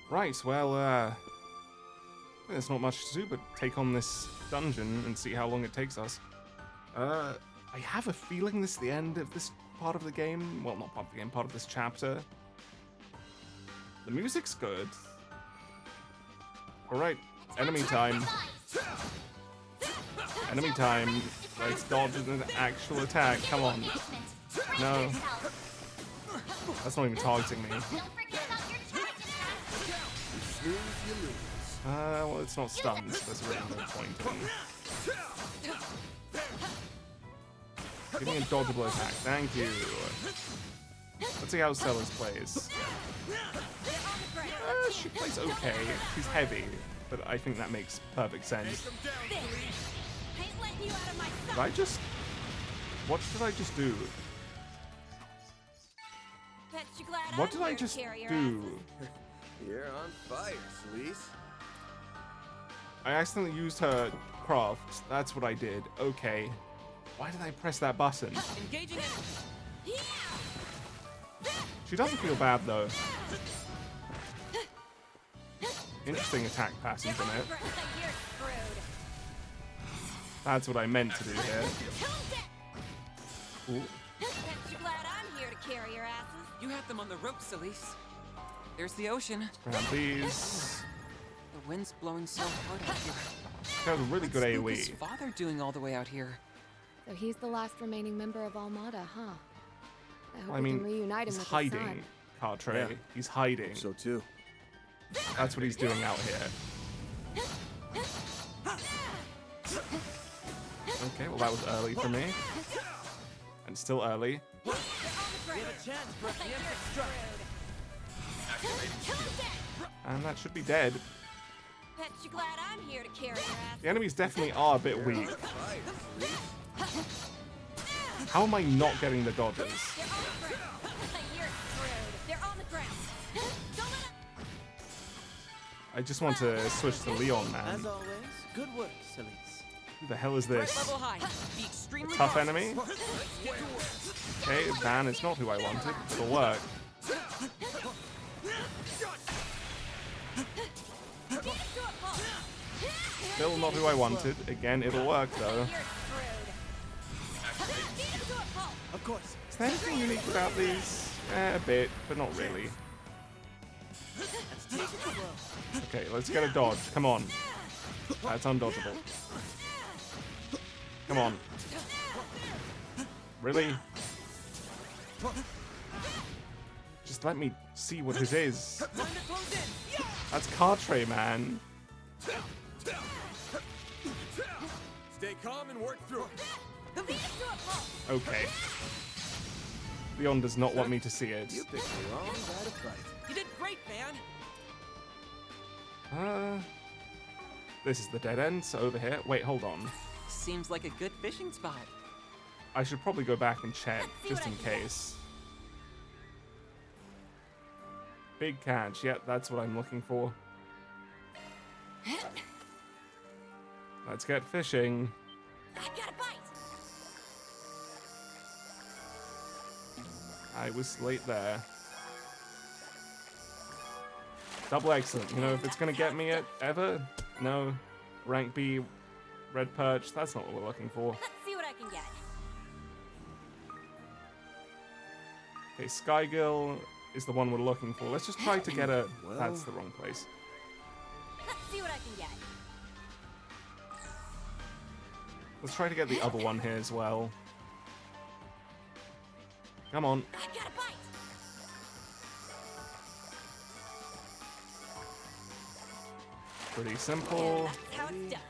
Right, well, there's not much to do but take on this dungeon and see how long it takes us. I have a feeling this is the end of this part of the game. Well, not part of the game, part of this chapter. The music's good. Alright, enemy time. Enemy time. Let's dodge an actual attack. Come on. No. That's not even targeting me. Well, it's not stunned. There's really no point in. Give me a dodgeable attack. Thank you. Let's see how Sellers plays. She plays okay. She's heavy, but I think that makes perfect sense. Did I just... What did I just do? What did I just do? You're on fire, Celise. I accidentally used her craft. That's what I did. Okay. Why did I press that button? Engaging it. She doesn't feel bad though. Interesting attack pattern from it. That's what I meant to do here. Ooh. You glad I'm here to carry your asses? You have them on the rope, Celise. There's the ocean. Grab these. The wind's blowing so hard out here. That was a really good AoE. What's his father doing all the way out here? So he's the last remaining member of Almada, huh? I hope I we mean, can reunite him he's with hiding, his son. Cartray. Yeah. He's hiding. So too. That's what he's doing out here. Okay, well that was early for me. And still early. We have a chance for a preemptive strike. And that should be dead. Bet you glad I'm here to carry your ass. The enemies definitely are a bit weak. How am I not getting the dodges? They're on the ground. Don't let up. I just want to switch to Leon, man. As always, good work, Celise. Who the hell is Threat this? level high. Be extremely Tough cautious. enemy? Let's get to work. Okay, Van is not who I wanted. It'll work. Still not who I wanted. Again, it'll work though. Of course. Is there anything unique about these? A bit, but not really. Let's take it slow. Okay, let's get a dodge. Come on. That's undodgeable. Come on. Really? Just let me see what his is. That's Cartray, man. Stay calm and work through it. Okay. Leon does not want me to see it. You picked the wrong guy to fight. You did great, man. This is the dead end, so over here. Wait, hold on. Seems like a good fishing spot. I should probably go back and check, just in case. Big catch. Yep, that's what I'm looking for. Let's get fishing. I got a bite. I was late there. Double excellent. You know, if it's gonna get me it ever, no. Rank B, red perch. That's not what we're looking for. Let's see what I can get. Okay, Skygill is the one we're looking for. Let's just try to get a... Well. That's the wrong place. Let's see what I can get. Let's try to get the other one here as well. Come on. I got a bite. Pretty simple. That's how it's done.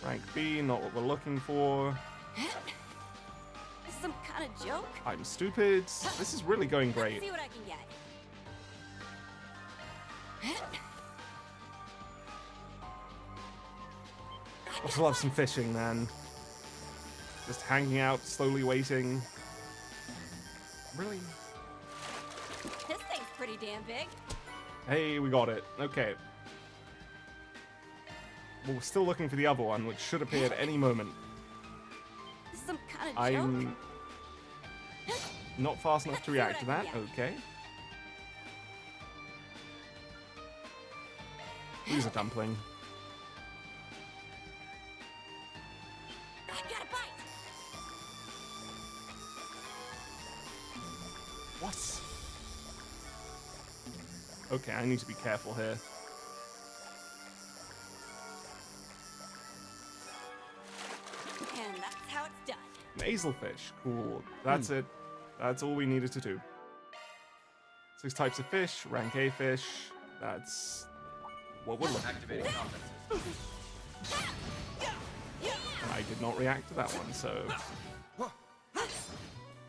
Rank B, not what we're looking for. This is some kind of joke. I'm stupid. This is really going Let's great. see what I can get. I just love some fishing, man. Just hanging out, slowly waiting. Really? This thing's pretty damn big. Hey, we got it. Okay. Well, we're still looking for the other one, which should appear at any moment. This is some kind of joke. I'm not fast enough to react to that. Okay. Lose a dumpling. I got a bite. What? Okay, I need to be careful here. And that's how it's done. Nasal fish. Cool. That's it. That's all we needed to do. 6 types of fish. Rank A fish. That's what we're looking Activating for. combat system. I did not react to that one, so... They're on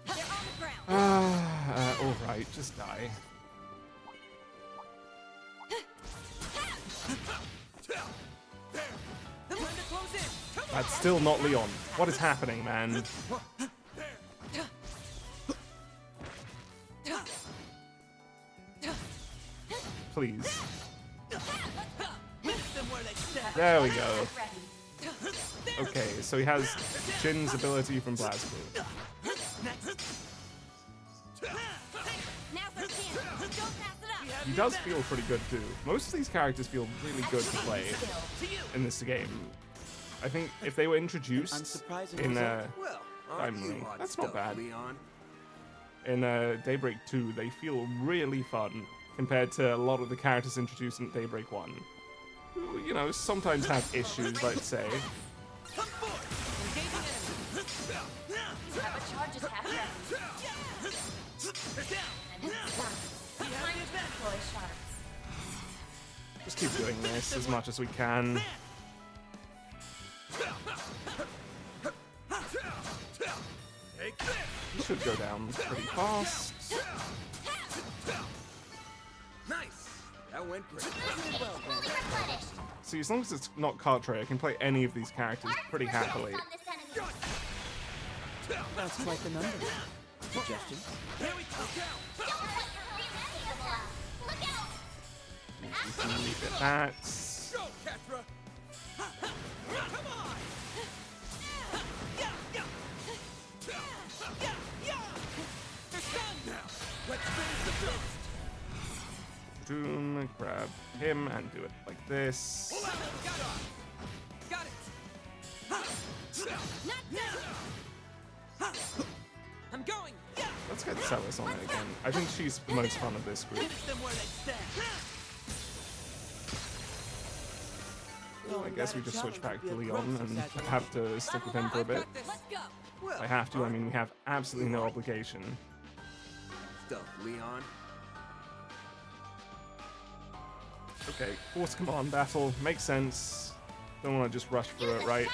the ground. Alright, just die. Time to close in. That's still not Leon. What is happening, man? Please. There we go. Okay, so he has Jin's ability from Glasgow. Now's our chance. Don't pass it up. He does feel pretty good too. Most of these characters feel really good to play in this game. I think if they were introduced Unsurprising in result. Well, Diamond, that's not bad. Leon. In Daybreak 2, they feel really fun compared to a lot of the characters introduced in Daybreak 1. Who, you know, sometimes have issues, let's say. Engaging enemy. Have a charge attack ready. And it's done. Time to deploy sharks. Just keep doing this as much as we can. Take this. He should go down pretty fast. Nice. That went great. Fully replenished. See, as long as it's not Cartray, I can play any of these characters pretty happily. On this enemy. That's quite the number. Suggestion? Here we go. Don't let your real up. Look out. We can leave it that. Go, Catra. Come on. They're stunned now. Let's finish the fist. Doom, grab him and do it like this. Pull out. Got it. Not done. I'm going. Let's get Celis on it again. I think she's the most fun of this group. Finish them where they stand. Well, I guess we just switch back to Leon and have to stick with him for a bit. Let's go. Well, I have to, I mean, we have absolutely no obligation. stuff, Leon. Okay, force command battle, makes sense. Don't want to just rush through it, right? To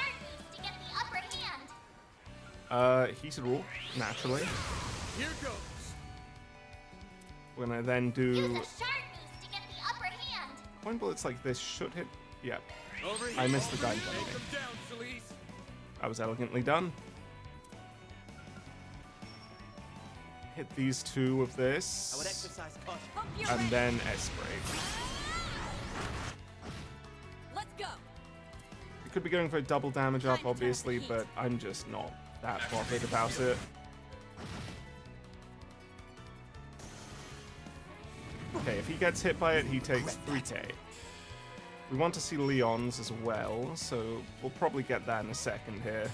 get the upper hand. Heated rule, naturally. Here goes. We're gonna then Use do a sharp boost to get the upper hand. point bullets like this should hit. Yep, Over here. I missed the guy Take jumping. him down, Celise. That was elegantly done. Hit these two of I would this, exercise caution. Hope you're and ready. then S-break. Let's go. We could be going for a double damage up, obviously, but I'm just not that bothered about it. Okay, if he gets hit by it, he takes 3k. We want to see Leon's as well, so we'll probably get that in a second here.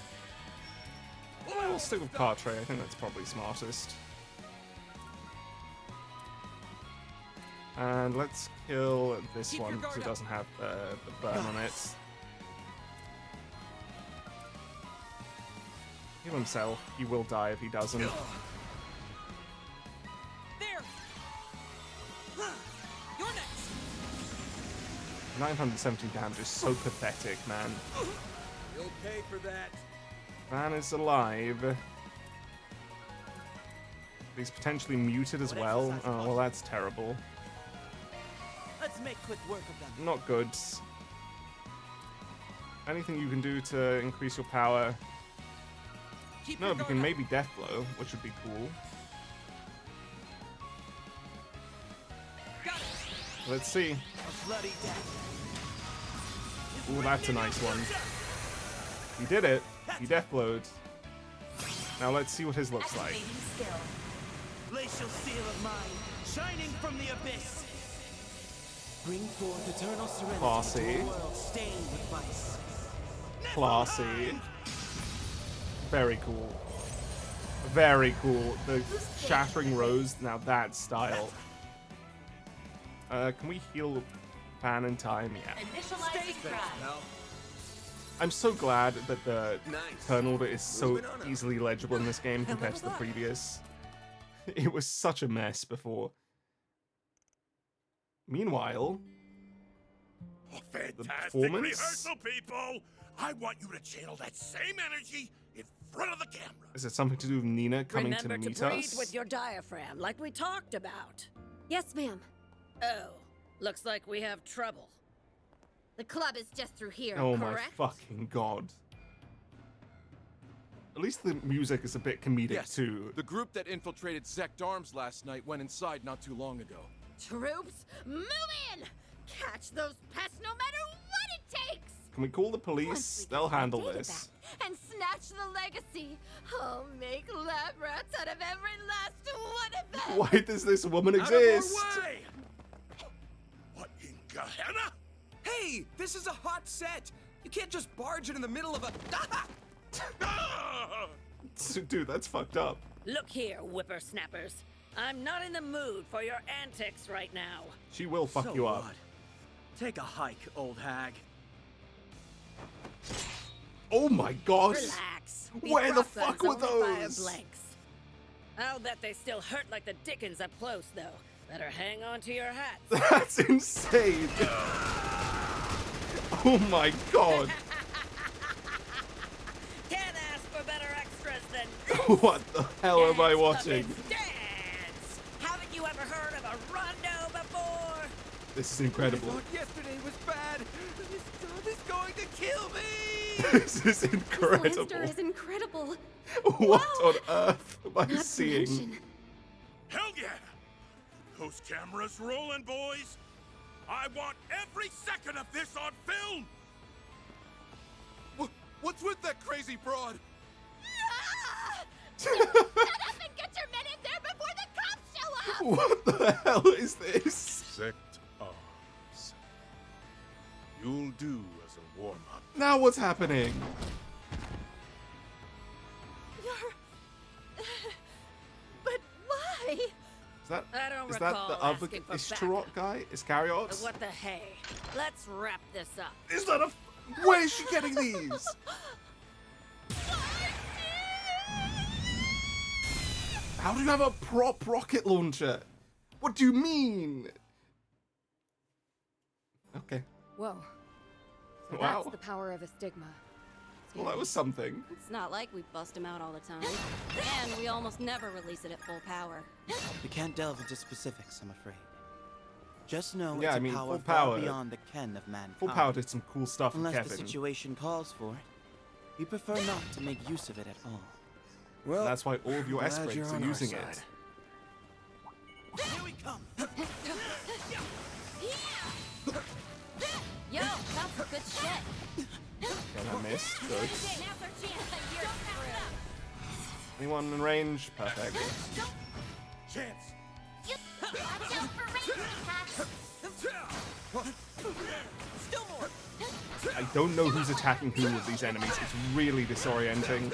We'll stick with Cartray, I think that's probably smartest. And let's kill this one, because it doesn't have the burn on it. Heal himself, he will die if he doesn't. There. You're next. 917 damage is so pathetic, man. You'll pay for that. Man is alive. He's potentially muted as well. Oh, well, that's terrible. Let's make quick work of them. Not good. Anything you can do to increase your power? Keep No, your we guard can up. maybe death blow, which would be cool. Got it. Let's see. A bloody death. Ooh, that's a nice one. He did it. He death blowed. Now let's see what his looks like. Activating skill. Glacial seal of mine, shining from the abyss. Bring forth eternal serenity Classy. to a world stained with vice. Classy. Very cool. Very cool. The shattering rose, now that's style. Can we heal Pan in time? Yeah. I'm so glad that the turn order is so easily legible in this game compared to the previous. It was such a mess before. Meanwhile, Fantastic performance? rehearsal, people! I want you to channel that same energy in front of the camera. Is it something to do with Nina coming Remember to meet breathe us? with your diaphragm, like we talked about. Yes, ma'am. Oh, looks like we have trouble. The club is just through here, Oh my correct? fucking god. At least the music is a bit comedic Yes, too. the group that infiltrated Zect Arms last night went inside not too long ago. Troops, move in! Catch those pests no matter what it takes! Can we call the Once police? we They'll get that handle data this. back and snatch the legacy, I'll make lab rats out of every last one of them! Why does this woman Out of our exist? way! What in Gehenna? Hey, this is a hot set! You can't just barge in the middle of a... Ah! Dude, that's fucked up. Look here, whippersnappers. I'm not in the mood for your antics right now. She will fuck So you up. what? Take a hike, old hag. Oh my gosh. Relax. Where the These fuck rock were guns only fire those? blanks. I'll bet they still hurt like the dickens up close, though. Better hang on to your hats. That's insane. Oh my god. Can't ask for better extras than this. What the hell am I Dance, watching? puppets, dance! Haven't you ever heard of a rondo before? This is I incredible. thought yesterday was bad. This sun is going to kill me! This is This incredible. monster is incredible. What Wow. on earth am I Not to seeing? mention, Hell yeah! Those cameras rolling, boys! I want every second of this on film! What's with that crazy broad? Ah! Shut up and get your men in there before the cops show up! What the hell is this? Sect Arms. You'll do as a warm-up. Now what's happening? But why? I don't Is that recall the other asking for Istarot backup. guy? Iscariot? But what the hey? Let's wrap this up. Is that a? Where is she getting these? How do you have a prop rocket launcher? What do you mean? Okay. whoa. So Wow. that's the power of a stigma. Well, that was something. It's not like we bust him out all the time. And we almost never release it at full power. We can't delve into specifics, I'm afraid. Just know Yeah, it's I mean, a power full far power. beyond the ken of mankind. Full Power did some cool stuff with Unless the Kevin. situation calls for it, we prefer not to make use of it at all. Well, That's why all of your glad S-breaks you're are on our using side. it. Here we come! Yo, that's some good shit. And I missed. Good. Okay, now's our chance. You're Anyone in range? Perfect. Chance! Watch out for ranging attacks! Still more! I don't know who's attacking who of these enemies. It's really disorienting.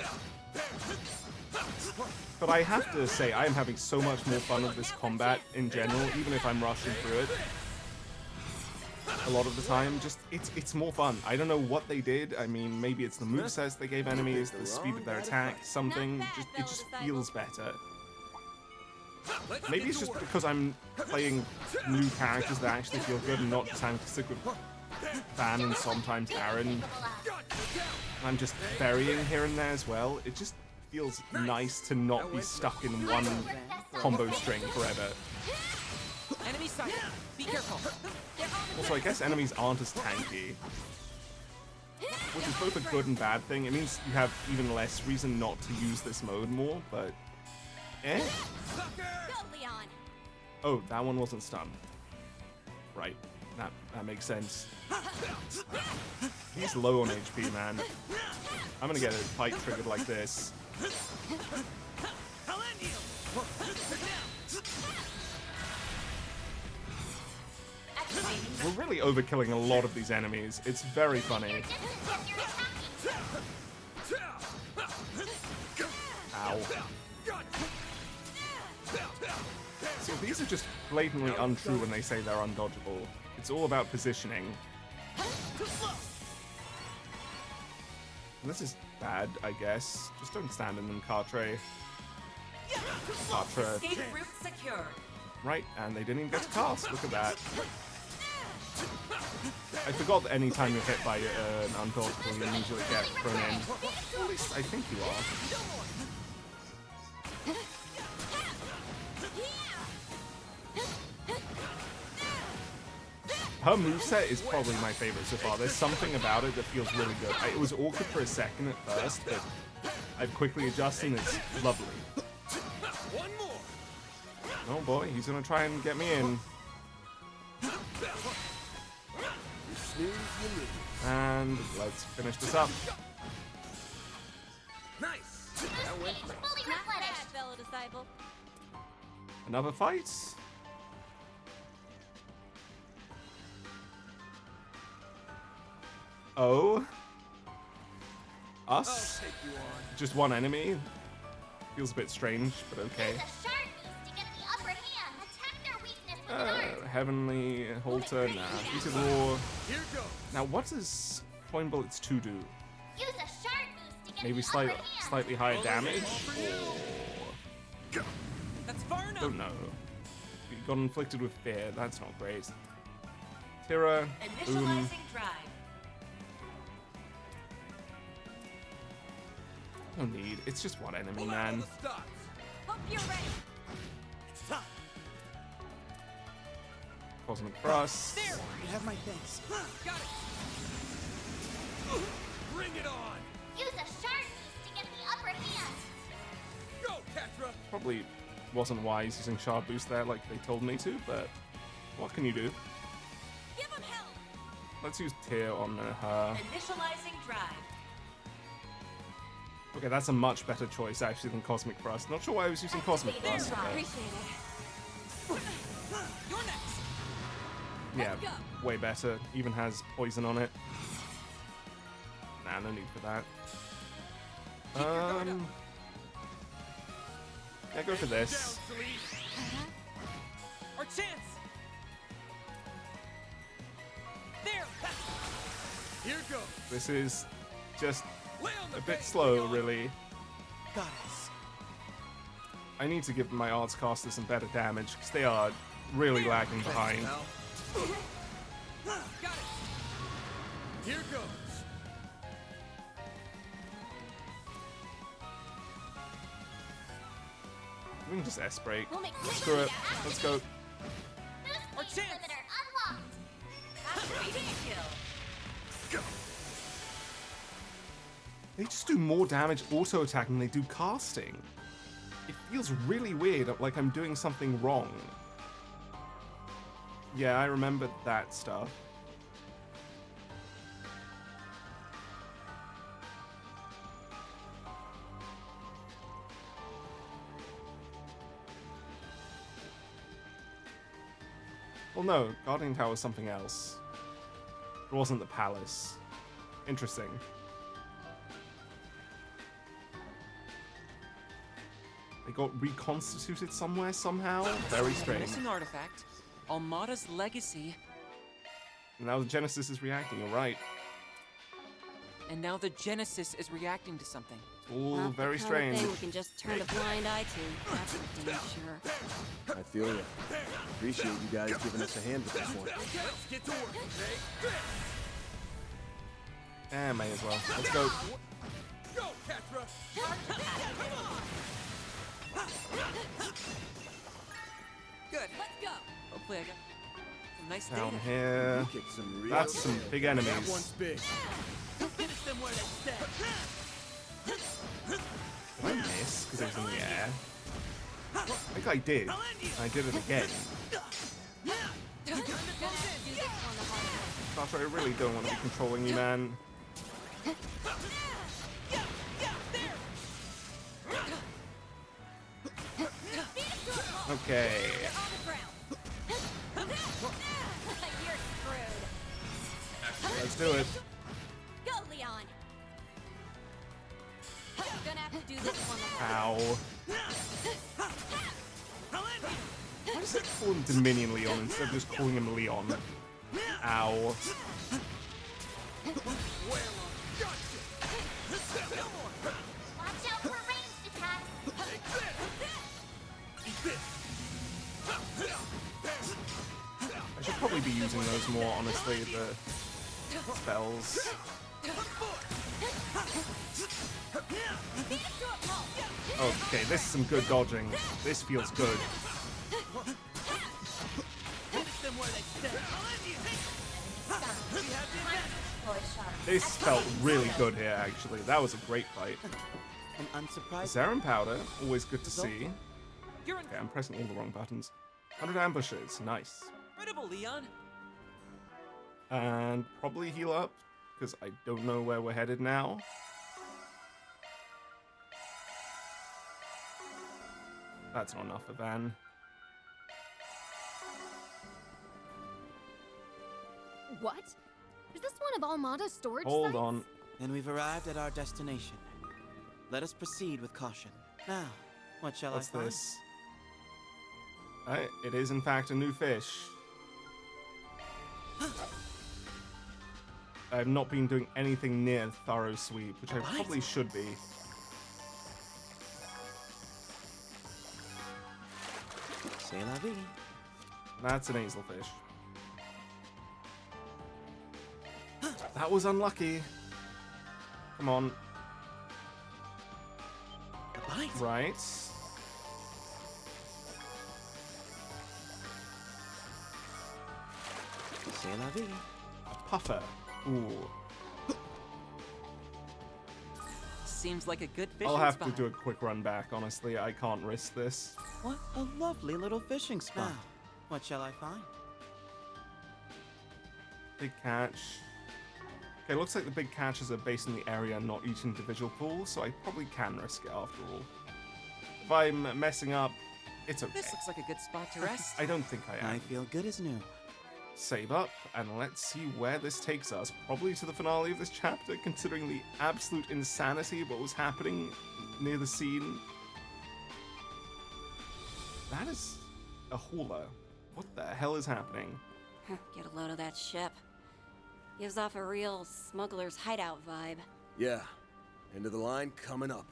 But I have to say, I am having so much more fun with this combat in general, even if I'm rushing through it. A lot of the time, just it's more fun. I don't know what they did. I mean, maybe it's the movesets they gave enemies, the speed of their attack, something. It just feels better. Maybe it's just because I'm playing new characters that actually feel good and not just having to stick with Van and sometimes Aaron. I'm just varying here and there as well. It just feels nice to not be stuck in one combo string forever. Enemy sighted. Be careful. Also, I guess enemies aren't as tanky, which is both a good and bad thing. It means you have even less reason not to use this mode more, but eh? Go, Leon. Oh, that one wasn't stunned. Right, that makes sense. He's low on HP, man. I'm gonna get a fight triggered like this. I'll end you! Activate We're really overkilling a lot of these enemies. It's very funny. Ow. So these are just blatantly untrue when they say they're undodgeable. It's all about positioning. This is bad, I guess. Just don't stand in them, Cartre. Cartre. Escape route secure. Right, and they didn't even get to cast. Look at that. I forgot that any time you're hit by an undodgeable, you immediately get thrown in. At least I think you are. Her moveset is probably my favorite so far. There's something about it that feels really good. It was awkward for a second at first, but I've quickly adjusted and it's lovely. Oh boy, he's gonna try and get me in. And let's finish this up. Nice. Not bad, fellow disciple. Another fight? Oh. Us? Take you on. Just one enemy? Feels a bit strange, but okay. Use a sharp boost to get the upper hand. Attack their weakness with darts. Heavenly Halter, nah. These are more... Here goes. Now, what does Point Bullets 2 do? Use a sharp boost to get Maybe the upper hand. slightly higher damage? Or... That's far enough. Don't know. We got inflicted with fear. That's not great. Tira, boom. Initializing drive. No need. It's just one enemy, Pull out all man. the stops. Hope you're ready. It's time. Cosmic Thrust. There. You have my thanks. Got it. Bring it on. Use a sharp boost to get the upper hand. Go, Catra. Probably wasn't wise using Shard Boost there like they told me to, but what can you do? Give him hell. Let's use Tear on her. Initializing drive. Okay, that's a much better choice actually than Cosmic Thrust. Not sure why I was using Cosmic Thrust. But Appreciate it. You're next. yeah, way better. Even has poison on it. Nah, no need for that. Yeah, go for this. Our chance. There. Here goes. This is just Lay on the a bit base, slow, Leon. really. Goddess. I need to give my arts casters some better damage because they are really lagging behind. Got it. Here goes. We can just S-break. We'll make Screw it. Let's go. Our chance. limiter unlocked. They just do more damage auto-attack than they do casting. It feels really weird, like I'm doing something wrong. Yeah, I remember that stuff. Well, no, Guardian Tower was something else. It wasn't the palace. Interesting. They got reconstituted somewhere somehow? Very strange. Missing artifact. Almada's legacy. Now the Genesis is reacting, you're right. And now the Genesis is reacting to something. It's all Not very the kind of strange. thing we can just turn a blind eye to. That's for damn sure. I feel you. Appreciate you guys giving us a hand with this one. Let's get to work, okay? Eh, may as well. Let's go. Go, Catra. Good. Let's go. Hopefully I got some nice Down data. here. Kick some real That's some big That enemies. one's big. Finish them where they stand. Did I miss? Because it was in the air. I think I did. I did it again. Sasha, I really don't want to be controlling you, man. Okay. do it. Go, Leon. Gonna have to do this one. Ow. Why does it call him Dominion Leon instead of just calling him Leon? Ow. Watch out for ranged attacks. I should probably be using those more, honestly, the spells. Okay, this is some good dodging. This feels good. This felt really good here, actually. That was a great fight. An unsurprising Zarin powder, always good to see. Okay, I'm pressing all the wrong buttons. 100 ambushes, nice. Incredible, Leon. And probably heal up, because I don't know where we're headed now. That's not enough for Van. What? Is this one of Almada's storage Hold sites? on. And we've arrived at our destination. Let us proceed with caution. Now, what shall What's I find? this? It is in fact a new fish. I have not been doing anything near thorough sweep, which I probably should be. C'est la vie. That's an hazelfish. That was unlucky. Come on. A bite. Right. C'est la vie. A puffer. Ooh. Seems like a good fishing I'll have spot. to do a quick run back, honestly. I can't risk this. What a lovely little fishing spot. Now, what shall I find? Big catch. Okay, looks like the big catches are based on the area, not each individual pool, so I probably can risk it after all. If I'm messing up, it's okay. This looks like a good spot to rest. I don't think I am. I feel good as new. Save up, and let's see where this takes us. Probably to the finale of this chapter, considering the absolute insanity of what was happening near the scene. That is a hauler. What the hell is happening? Get a load of that ship. Gives off a real smuggler's hideout vibe. Yeah. End of the line coming up.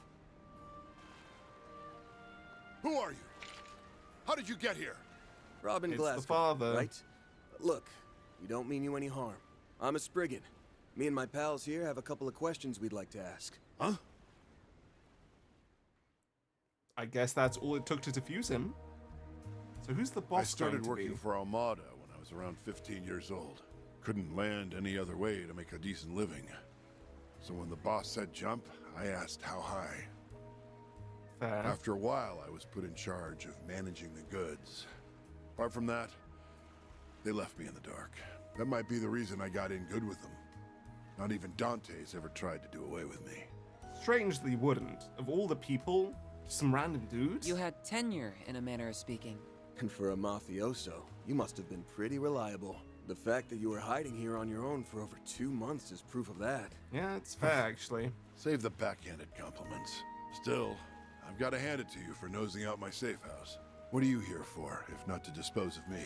Who are you? How did you get here? Robin It's Glasgow, the father. right? Look, we don't mean you any harm. I'm a Spriggan. Me and my pals here have a couple of questions we'd like to ask. Huh? I guess that's all it took to defuse him. So who's the boss I started going to working be? for Armada when I was around 15 years old. Couldn't land any other way to make a decent living. So when the boss said jump, I asked how high. Fair. After a while, I was put in charge of managing the goods. Apart from that, they left me in the dark. That might be the reason I got in good with them. Not even Dante's ever tried to do away with me. Strangely wouldn't. Of all the people, some random dudes? You had tenure, in a manner of speaking. And for a mafioso, you must have been pretty reliable. The fact that you were hiding here on your own for over 2 months is proof of that. Yeah, it's fair, actually. Save the backhanded compliments. Still, I've got to hand it to you for nosing out my safe house. What are you here for, if not to dispose of me?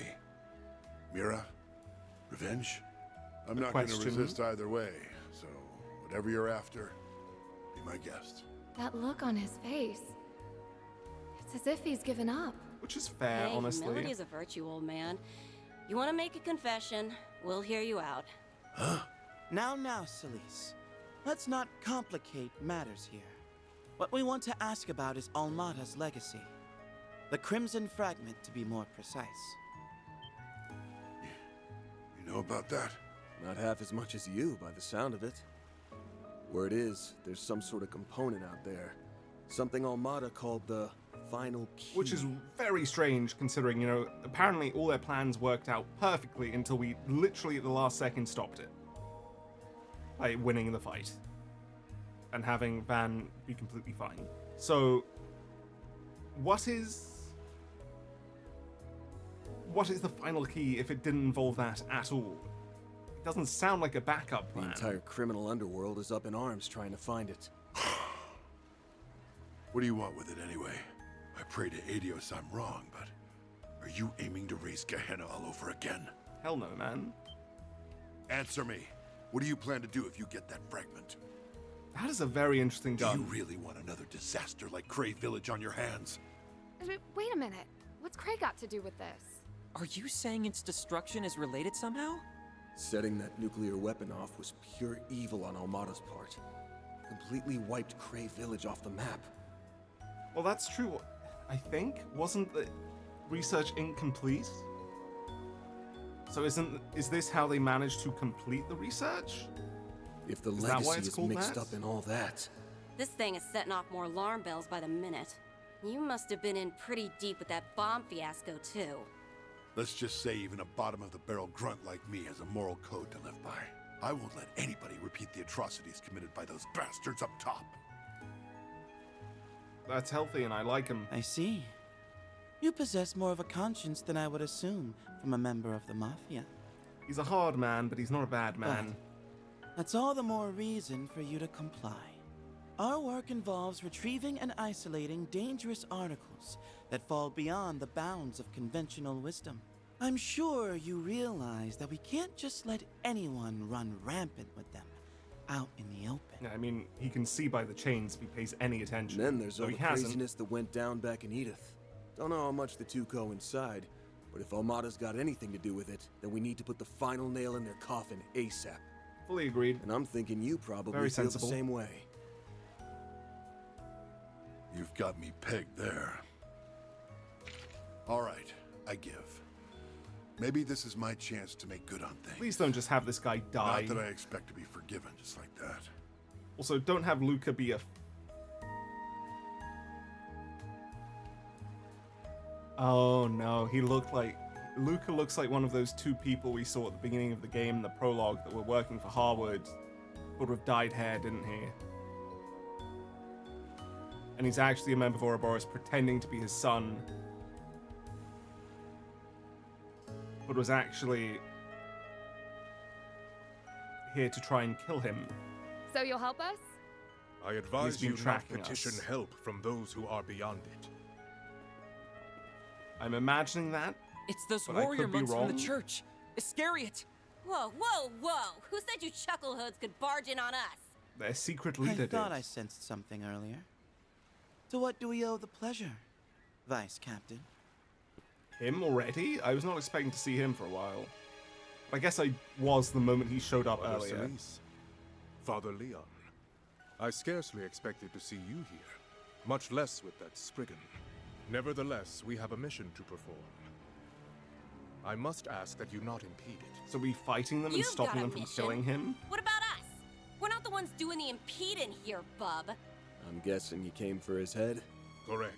Mira? Revenge? I'm not going to question. resist either way, so whatever you're after, be my guest. That look on his face. It's as if he's given up. Which is fair, Hey, honestly. humility's a virtue, old man. You want to make a confession, we'll hear you out. Now, Celise. Let's not complicate matters here. What we want to ask about is Almada's legacy. The Crimson Fragment, to be more precise. You know about that? Not half as much as you, by the sound of it. Word is, there's some sort of component out there. Something Almada called the final key. Which is very strange, considering, you know, apparently all their plans worked out perfectly until we literally at the last second stopped it. By winning the fight. And having Van be completely fine. So, what is the final key if it didn't involve that at all? It doesn't sound like a backup The plan. entire criminal underworld is up in arms trying to find it. What do you want with it anyway? I pray to Adios I'm wrong, but are you aiming to raise Gehenna all over again? Hell no, man. Answer me. What do you plan to do if you get that fragment? That is a very interesting Do gun. you really want another disaster like Cray Village on your hands? Wait a minute. What's Cray got to do with this? Are you saying its destruction is related somehow? Setting that nuclear weapon off was pure evil on Almada's part. Completely wiped Cray Village off the map. Well, that's true. I think. Wasn't the research incomplete? So is this how they managed to complete the research? If the Is that why legacy it's is called mixed that? up in all that, This thing is setting off more alarm bells by the minute. You must have been in pretty deep with that bomb fiasco, too. Let's just say even a bottom-of-the-barrel grunt like me has a moral code to live by. I won't let anybody repeat the atrocities committed by those bastards up top. That's healthy, and I like him. I see. You possess more of a conscience than I would assume from a member of the Mafia. He's a hard man, but he's not a bad man. That's all the more reason for you to comply. Our work involves retrieving and isolating dangerous articles that fall beyond the bounds of conventional wisdom. I'm sure you realize that we can't just let anyone run rampant with them out in the open. Yeah, I mean, he can see by the chains if he pays any attention. and then there's Though all he the hasn't. craziness that went down back in Edith. Don't know how much the two coincide, but if Almada's got anything to do with it, then we need to put the final nail in their coffin ASAP. Fully agreed. And I'm thinking you probably Very feel sensible. the same way. You've got me pegged there. All right, I give. Maybe this is my chance to make good on things. Please don't just have this guy die. Not that I expect to be forgiven just like that. Also, don't have Luca be a... Oh no, he looked like... Luca looks like one of those two people we saw at the beginning of the game in the prologue that were working for Harwood, but with dyed hair, didn't he? And he's actually a member of Ouroboros pretending to be his son, but was actually here to try and kill him. So you'll help us? I advise been you not tracking petition us. help from those who are beyond it. I'm imagining that. It's those But I warrior could be monks from the wrong. church. Iscariot. Whoa, whoa, whoa! Who said you chucklehoods could barge in on us? Their secret I leader thought did. I sensed something earlier. To what do we owe the pleasure, Vice Captain? Him already? I was not expecting to see him for a while. I guess I was the moment he showed up Father earlier. Cerise, Father Leon, I scarcely expected to see you here, much less with that Spriggan. Nevertheless, we have a mission to perform. I must ask that you not impede it. So we fighting them and You've stopping got a them from mission. killing him? What about us? We're not the ones doing the impeding here, bub. I'm guessing you came for his head? Correct.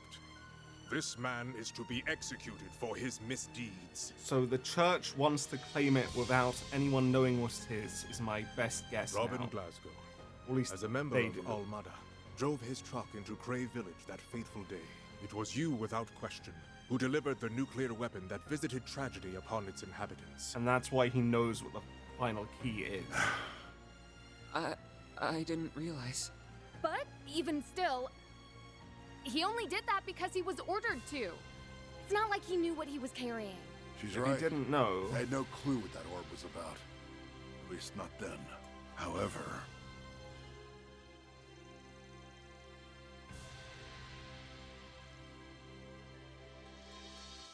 This man is to be executed for his misdeeds. So the church wants to claim it without anyone knowing what it is my best guess Robin now. Glasgow, Or at least as a member they of do. Almada, drove his truck into Cray Village that fateful day. It was you, without question, who delivered the nuclear weapon that visited tragedy upon its inhabitants. And that's why he knows what the final key is. I didn't realize. But even still, he only did that because he was ordered to. It's not like he knew what he was carrying. She's If right. he didn't know, I had no clue what that orb was about. At least not then. However...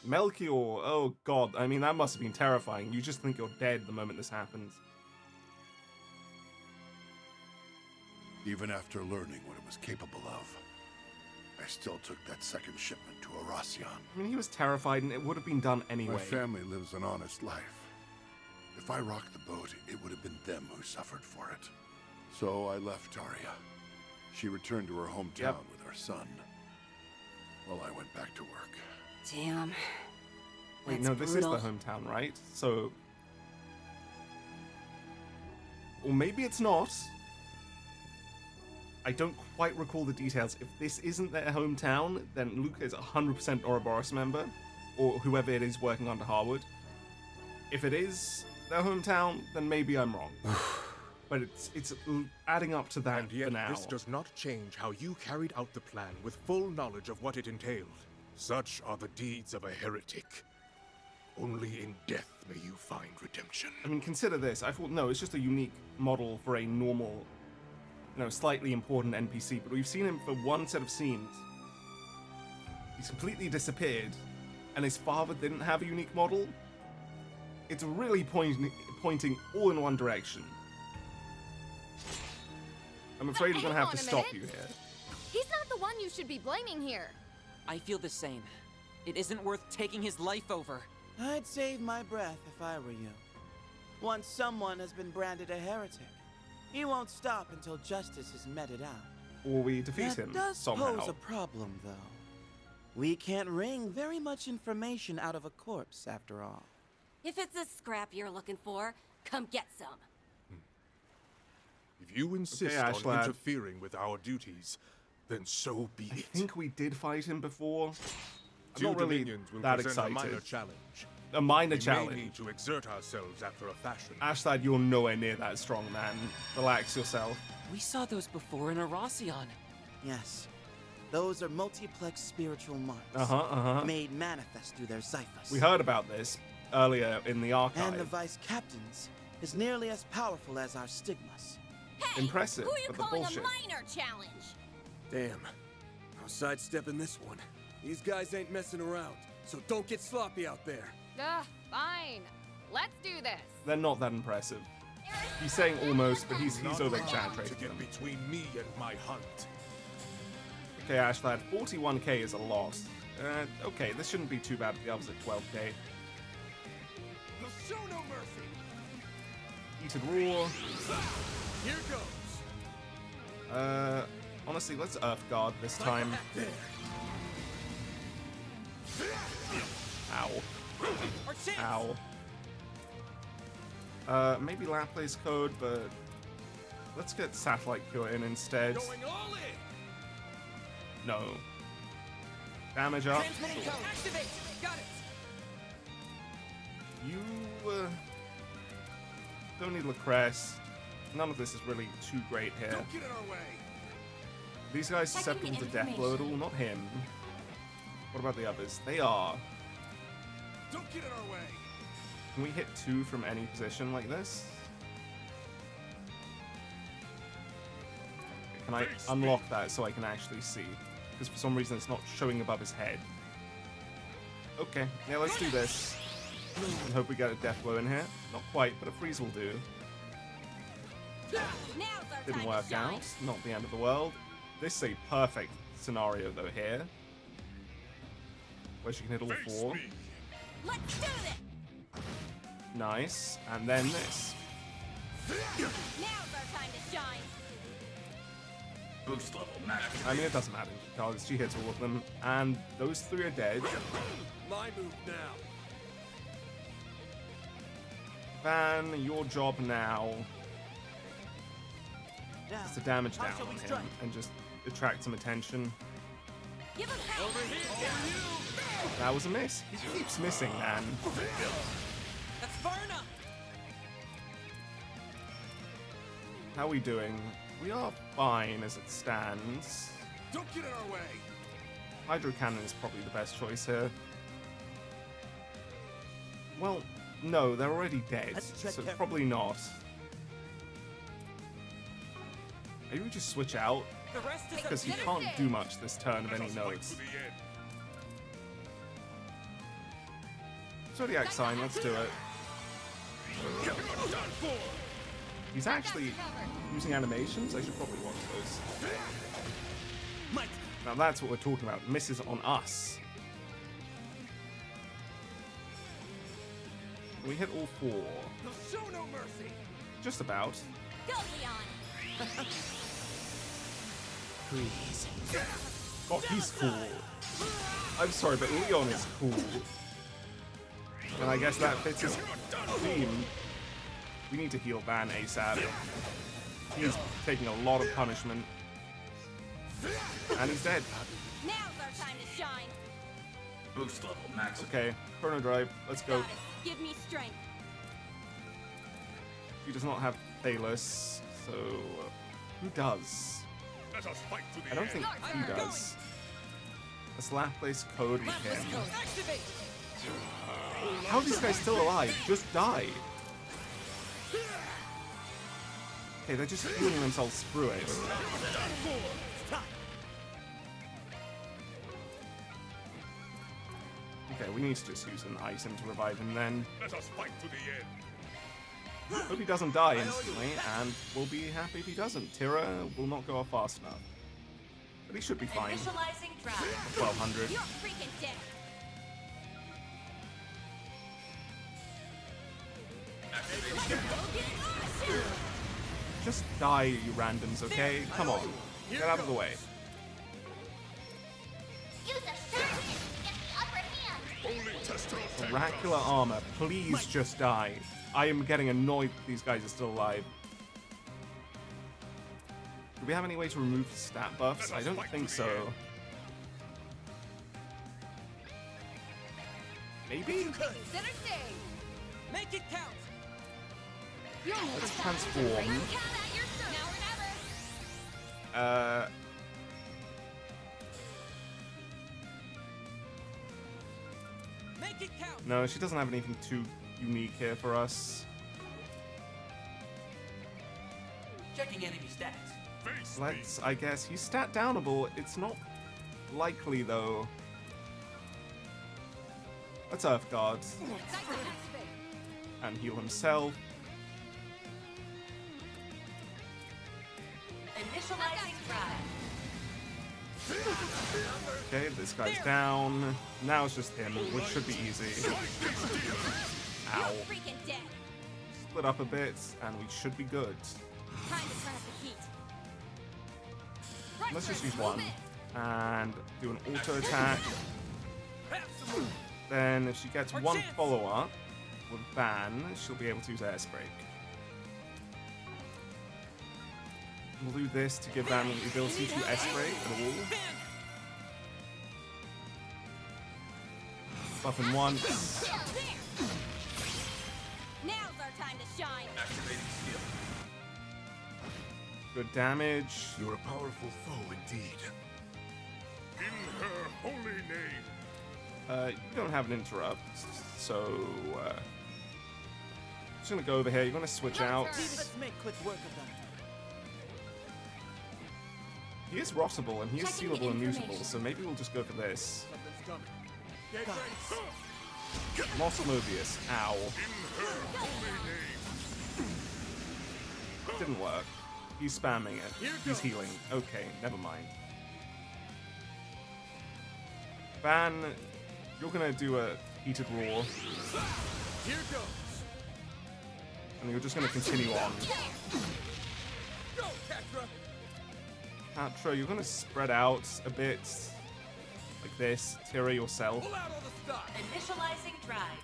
Melchior, oh god, I mean that must have been terrifying. You just think you're dead the moment this happens. Even after learning what it was capable of, I still took that second shipment to Aracion. I mean, he was terrified and it would have been done anyway. My family lives an honest life. If I rocked the boat, it would have been them who suffered for it. So I left Taria. She returned to her hometown with her son, while I went back to work. Damn. Wait, That's no, this brutal. is the hometown, right? So... Or maybe it's not. I don't quite recall the details. If this isn't their hometown, then Luca is 100% Ouroboros member, or whoever it is working under Harwood. If it is, their hometown, then maybe I'm wrong. But it's adding up to that And yet for now. this does not change how you carried out the plan with full knowledge of what it entailed. Such are the deeds of a heretic. Only in death may you find redemption. I mean, consider this. I thought, no, it's just a unique model for a normal, slightly important NPC, but we've seen him for one set of scenes. He's completely disappeared, and his father didn't have a unique model. It's really pointing all in one direction. I'm afraid we're gonna have to stop you here. He's not the one you should be blaming here. I feel the same. It isn't worth taking his life over. I'd save my breath if I were you. Once someone has been branded a heretic, he won't stop until justice is meted out. Or we defeat him That does somehow. pose a problem, though. We can't wring very much information out of a corpse, after all. If it's a scrap you're looking for, come get some. If you insist Okay, Ash on lad. interfering with our duties, then so be I it. think we did fight him before. I'm Two not really dominions will that present excited. a minor challenge. A minor We challenge. may need to exert ourselves after a fashion. Ashlad, you're nowhere near that strong, man. Relax yourself. We saw those before in Arasion. Yes, those are multiplex spiritual marks. Made manifest through their xiphus. We heard about this earlier in the archive. And the vice captains is nearly as powerful as our stigmas. Hey, Impressive, who are you but the calling bullshit. a minor challenge? Damn. I'm sidestepping this one. These guys ain't messing around, so don't get sloppy out there. Ugh, fine. Let's do this. They're not that impressive. He's saying almost, but he's Not over allowed to exaggerating get them. between me and my hunt. Okay, Ashlad, 41k is a lot. Okay, this shouldn't be too bad if the others at 12k. Show no mercy. Heated Raw. Here goes. Honestly, let's Earth Guard this time. Ow. Ow. Maybe Laplace code, but let's get Satellite Cure in instead. Going all in. No. Damage up. Transmitting code. Activate. Got it. You don't need Lacresse. None of this is really too great here. Don't get in our way. These guys susceptible to death blow at all? Not him. What about the others? They are. Don't get in our way. Can we hit 2 from any position like this? Can I unlock that so I can actually see? Because for some reason it's not showing above his head. Okay, yeah, let's do this. And hope we get a death blow in here. Not quite, but a freeze will do. Didn't work out. Not the end of the world. This is a perfect scenario though here. Where she can hit all 4. Let's do this. Nice. And then this. Now's our time to shine. Boost level max. I mean, it doesn't matter because she hits all of them. And those 3 are dead. My move now. Van, your job now Now, is to damage how down shall on we him strike? and just attract some attention. Give him hell. Over here. That was a miss. He keeps missing, man. That's far enough. How are we doing? We are fine as it stands. Don't get in our way. Hydro Cannon is probably the best choice here. Well, no, they're already dead, Let's tread so carefully. probably not. Maybe we just switch out, The rest is because he can't do much this turn of any notes. Zodiac sign, let's do it. He's actually using animations. I should probably watch those. Now that's what we're talking about. Misses on us. We hit all 4. They'll show no mercy. Just about. Go, Leon. Please. Oh, he's cool. I'm sorry, but Leon is cool. And I guess that fits his theme. We need to heal Van ASAP. He's taking a lot of punishment. And he's dead. Now's our time to shine. Boost level max. Okay, Chrono Drive, let's go. Got it. Give me strength. he does not have Thalos, so who does? Let us fight to the I don't end. think he does. Let's Laplace code with him. How are these guys still alive? Just die. Okay, they're just healing themselves through it. Okay, we need to just use an item to revive him then. Let us fight to the end. Hope he doesn't die instantly, and we'll be happy if he doesn't. Tira will not go off fast enough. But he should be fine. Initializing drive. 1200. You're freaking dead. Just die, you randoms, okay? Come on. Get out of the way. Use a shot to get the upper hand. Only testosterone. Oracular armor, please just die. I am getting annoyed that these guys are still alive. Do we have any way to remove stat buffs? I don't think so. Maybe? Center stage. Make it count. Let's transform. Count at your service. Now or never. Make it count. No, she doesn't have anything too unique here for us. Checking enemy stats. Face Let's, I guess, he's stat downable. It's not likely, though. Let's Earth Guard and heal himself. Initializing drive. Okay, this guy's down. Now it's just him, which should be easy. Ow. Freaking dead. Split up a bit, and we should be good. Time to turn up the heat. Let's just use one. And do an auto attack. Then if she gets one follow-up with Van, she'll be able to use Airspray. We'll do this to give Van the ability to Airspray at all. Buff him once. Now's our time to shine. Activating skill. Good damage. You're a powerful foe indeed. in her holy name. You don't have an interrupt, so just gonna go over here. You're gonna switch out. Let's make quick work of them. He is rossable and he is Checking the sealable and mutable, information. so maybe we'll just go for this. Something's coming. Get Guys. ready. Lost Mobius. Ow. In her holy name. Didn't work. He's spamming it. He's healing. Okay, never mind. Van, you're gonna do a heated roar, Here goes. and you're just gonna continue on. Go, Tetra. Patra, you're gonna spread out a bit, like this. Tira yourself. Pull out all the stock. Initializing drive.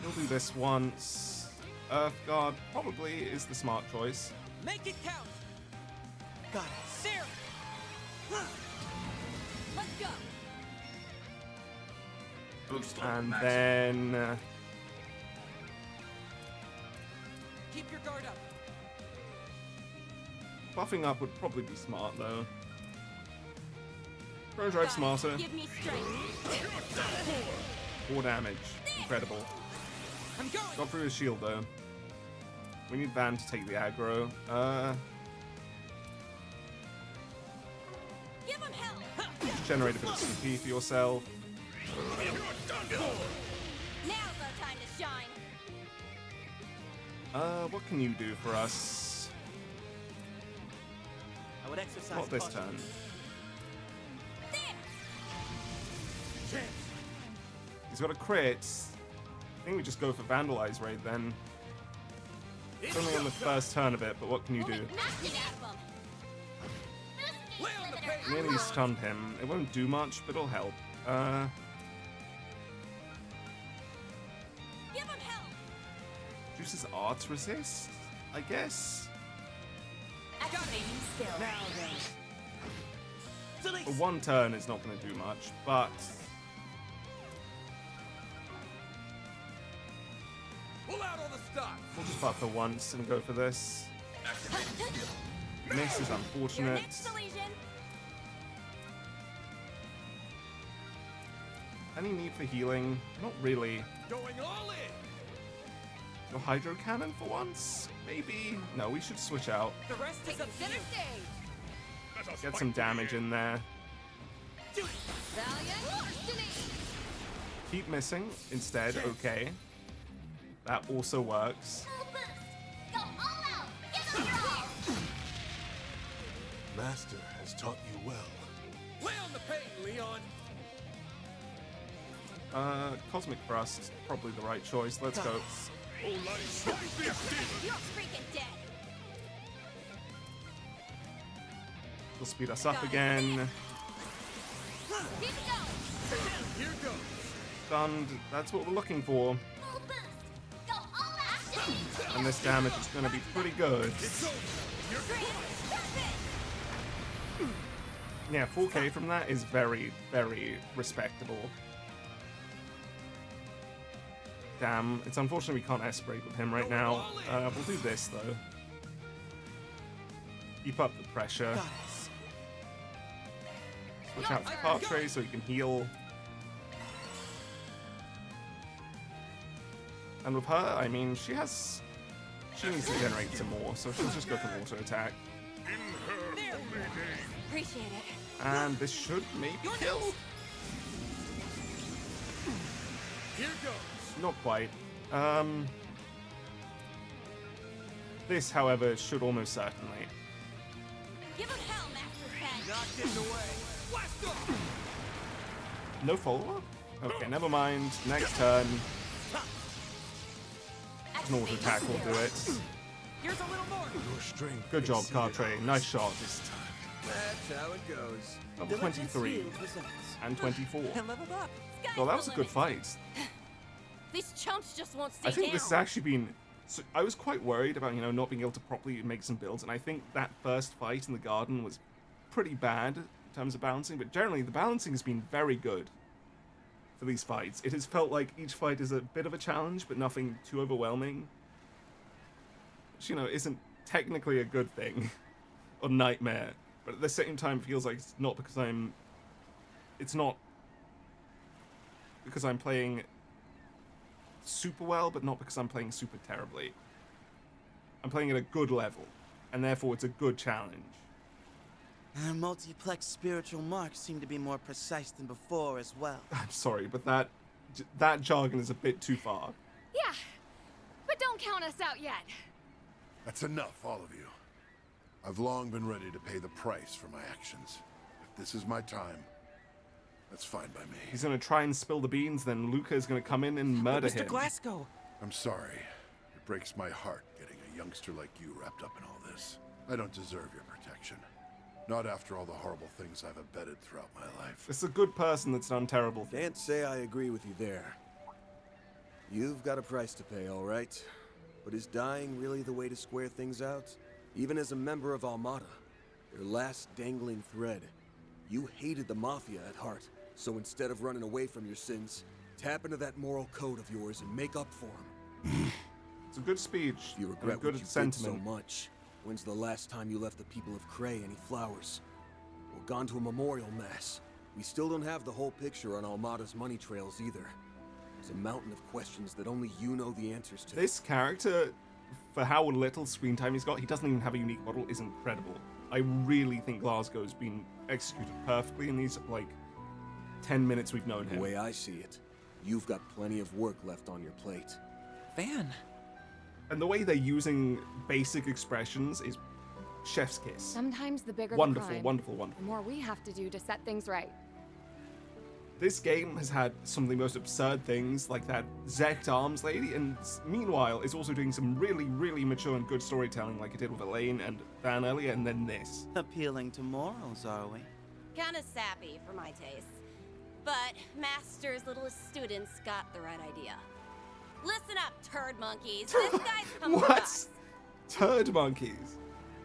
You'll do this once. Earth Guard probably is the smart choice. Make it count. Got it. There. Let's go. And then Keep your guard up. buffing up would probably be smart though. Pro Drive smarter. Give me strength. 4 damage. Incredible. I'm going. Got through his shield though. We need Van to take the aggro. Give him hell. Just generate a bit of CP for yourself. Now's our time to shine. What can you do for us? I would exercise Not this caution. turn. There. He's got a crit. I think we just go for Vandalize Raid then. It's only on the first turn of it, but what can you do? Nothing at them. Lay on the page. Nearly stunned him. It won't do much, but it'll help. Give him hell. Juice's Arts Resist, I guess? Activating skill. For one turn, it's not going to do much, but Pull out all the stock. we'll just up for once and go for this. Miss is unfortunate. Any need for healing? Not really. Going all in. No hydro cannon for once? Maybe? No, we should switch out. The rest is up to you. Get some damage in there. Keep missing instead, okay. That also works. Master has taught you well. Lay on the pain, Leon. Cosmic Thrust, probably the right choice. Let's go. You're freaking dead. Will speed us up again. Here we go. Here goes. Stunned. That's what we're looking for. Go all action. And this damage is going to be pretty good. Yeah, 4k from that is very, very respectable. Damn, it's unfortunate we can't S-break with him right now. We'll do this, though. Keep up the pressure. Switch out to Cartray so he can heal. And with her, I mean, she needs to generate some more, so she'll just go for auto attack. Appreciate it. And this should maybe kill. Here goes. Not quite. This, however, should almost certainly. Give him hell, Master Pen. Not getting away. Blast off. No follow-up? Okay, never mind. Next turn. An auto attack will do it. Here's a little more. Your strength. Good job, Cartray. Nice shot. That's how it goes. Level 23 and 24. And leveled up. Well, that was a good fight. These chumps just won't stay I think down. this has actually been... So I was quite worried about, not being able to properly make some builds, and I think that first fight in the garden was pretty bad in terms of balancing, but generally the balancing has been very good for these fights. It has felt like each fight is a bit of a challenge, but nothing too overwhelming. Which, isn't technically a good thing, or nightmare, but at the same time it feels like it's not because I'm... It's not because I'm playing super well, but not because I'm playing super terribly. I'm playing at a good level, and therefore it's a good challenge. Our multiplex spiritual marks seem to be more precise than before as well. I'm sorry, but that jargon is a bit too far. Yeah, but don't count us out yet. That's enough, all of you. I've long been ready to pay the price for my actions. If this is my time, that's fine by me. He's gonna try and spill the beans, then Luca is gonna come in and murder him. Mr. Glasgow. I'm sorry. It breaks my heart getting a youngster like you wrapped up in all this. I don't deserve your protection. Not after all the horrible things I've abetted throughout my life. It's a good person that's done terrible things. Can't say I agree with you there. You've got a price to pay, all right? But is dying really the way to square things out? Even as a member of Armada, their last dangling thread, you hated the Mafia at heart. So instead of running away from your sins, tap into that moral code of yours and make up for them. It's a good speech. You regret good what you sentiment. did so much. When's the last time you left the people of Cray any flowers? Or gone to a memorial mass? We still don't have the whole picture on Almada's money trails either. There's a mountain of questions that only you know the answers to. This character, for how little screen time he's got, he doesn't even have a unique model, is incredible. I really think Glasgow's been executed perfectly in these, 10 minutes we've known him. The way I see it, you've got plenty of work left on your plate. Van. And the way they're using basic expressions is chef's kiss. Sometimes the bigger Wonderful, the crime, wonderful, wonderful. the more we have to do to set things right. This game has had some of the most absurd things, like that Zect Arms lady, and meanwhile is also doing some really, really mature and good storytelling like it did with Elaine and Van earlier, and then this. Appealing to morals, are we? Kinda sappy for my taste. But Master's littlest students got the right idea. Listen up, turd monkeys. This guy's coming with What? us. Turd monkeys?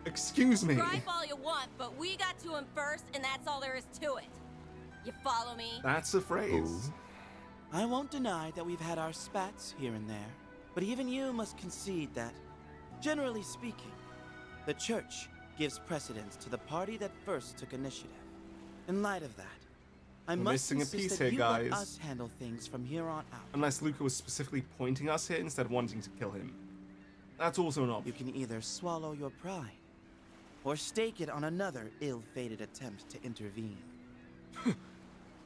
Excuse me. Gripe all you want, but we got to him first, and that's all there is to it. You follow me? That's a phrase. I won't deny that we've had our spats here and there. But even you must concede that, generally speaking, the Church gives precedence to the party that first took initiative. In light of that, I We're must missing a insist piece that here, you guys. let us handle things from here on out. Unless Luca was specifically pointing us here instead of wanting to kill him. That's also an option. You can either swallow your pride, or stake it on another ill-fated attempt to intervene.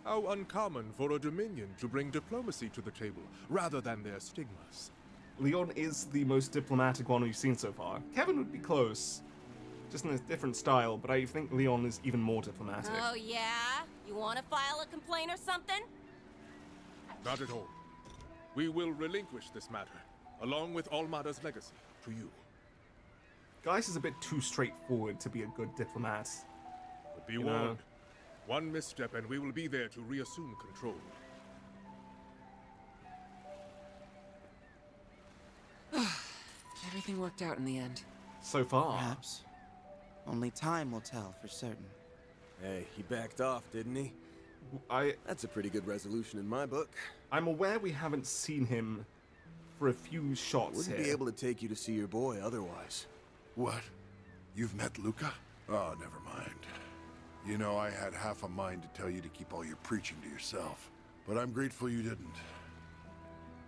How uncommon for a Dominion to bring diplomacy to the table, rather than their stigmas. Leon is the most diplomatic one we've seen so far. Kevin would be close, just in a different style, but I think Leon is even more diplomatic. Oh, yeah? You want to file a complaint or something? Not at all. We will relinquish this matter, along with Almada's legacy, to you. Gaius is a bit too straightforward to be a good diplomat. But be You warned, know. one misstep and we will be there to reassume control. Everything worked out in the end. So far. Perhaps. Only time will tell for certain. Hey, he backed off, didn't he? That's a pretty good resolution in my book. I'm aware we haven't seen him for a few shots Wouldn't here. be able to take you to see your boy otherwise. What? You've met Luca? Oh, never mind. You know, I had half a mind to tell you to keep all your preaching to yourself. But I'm grateful you didn't.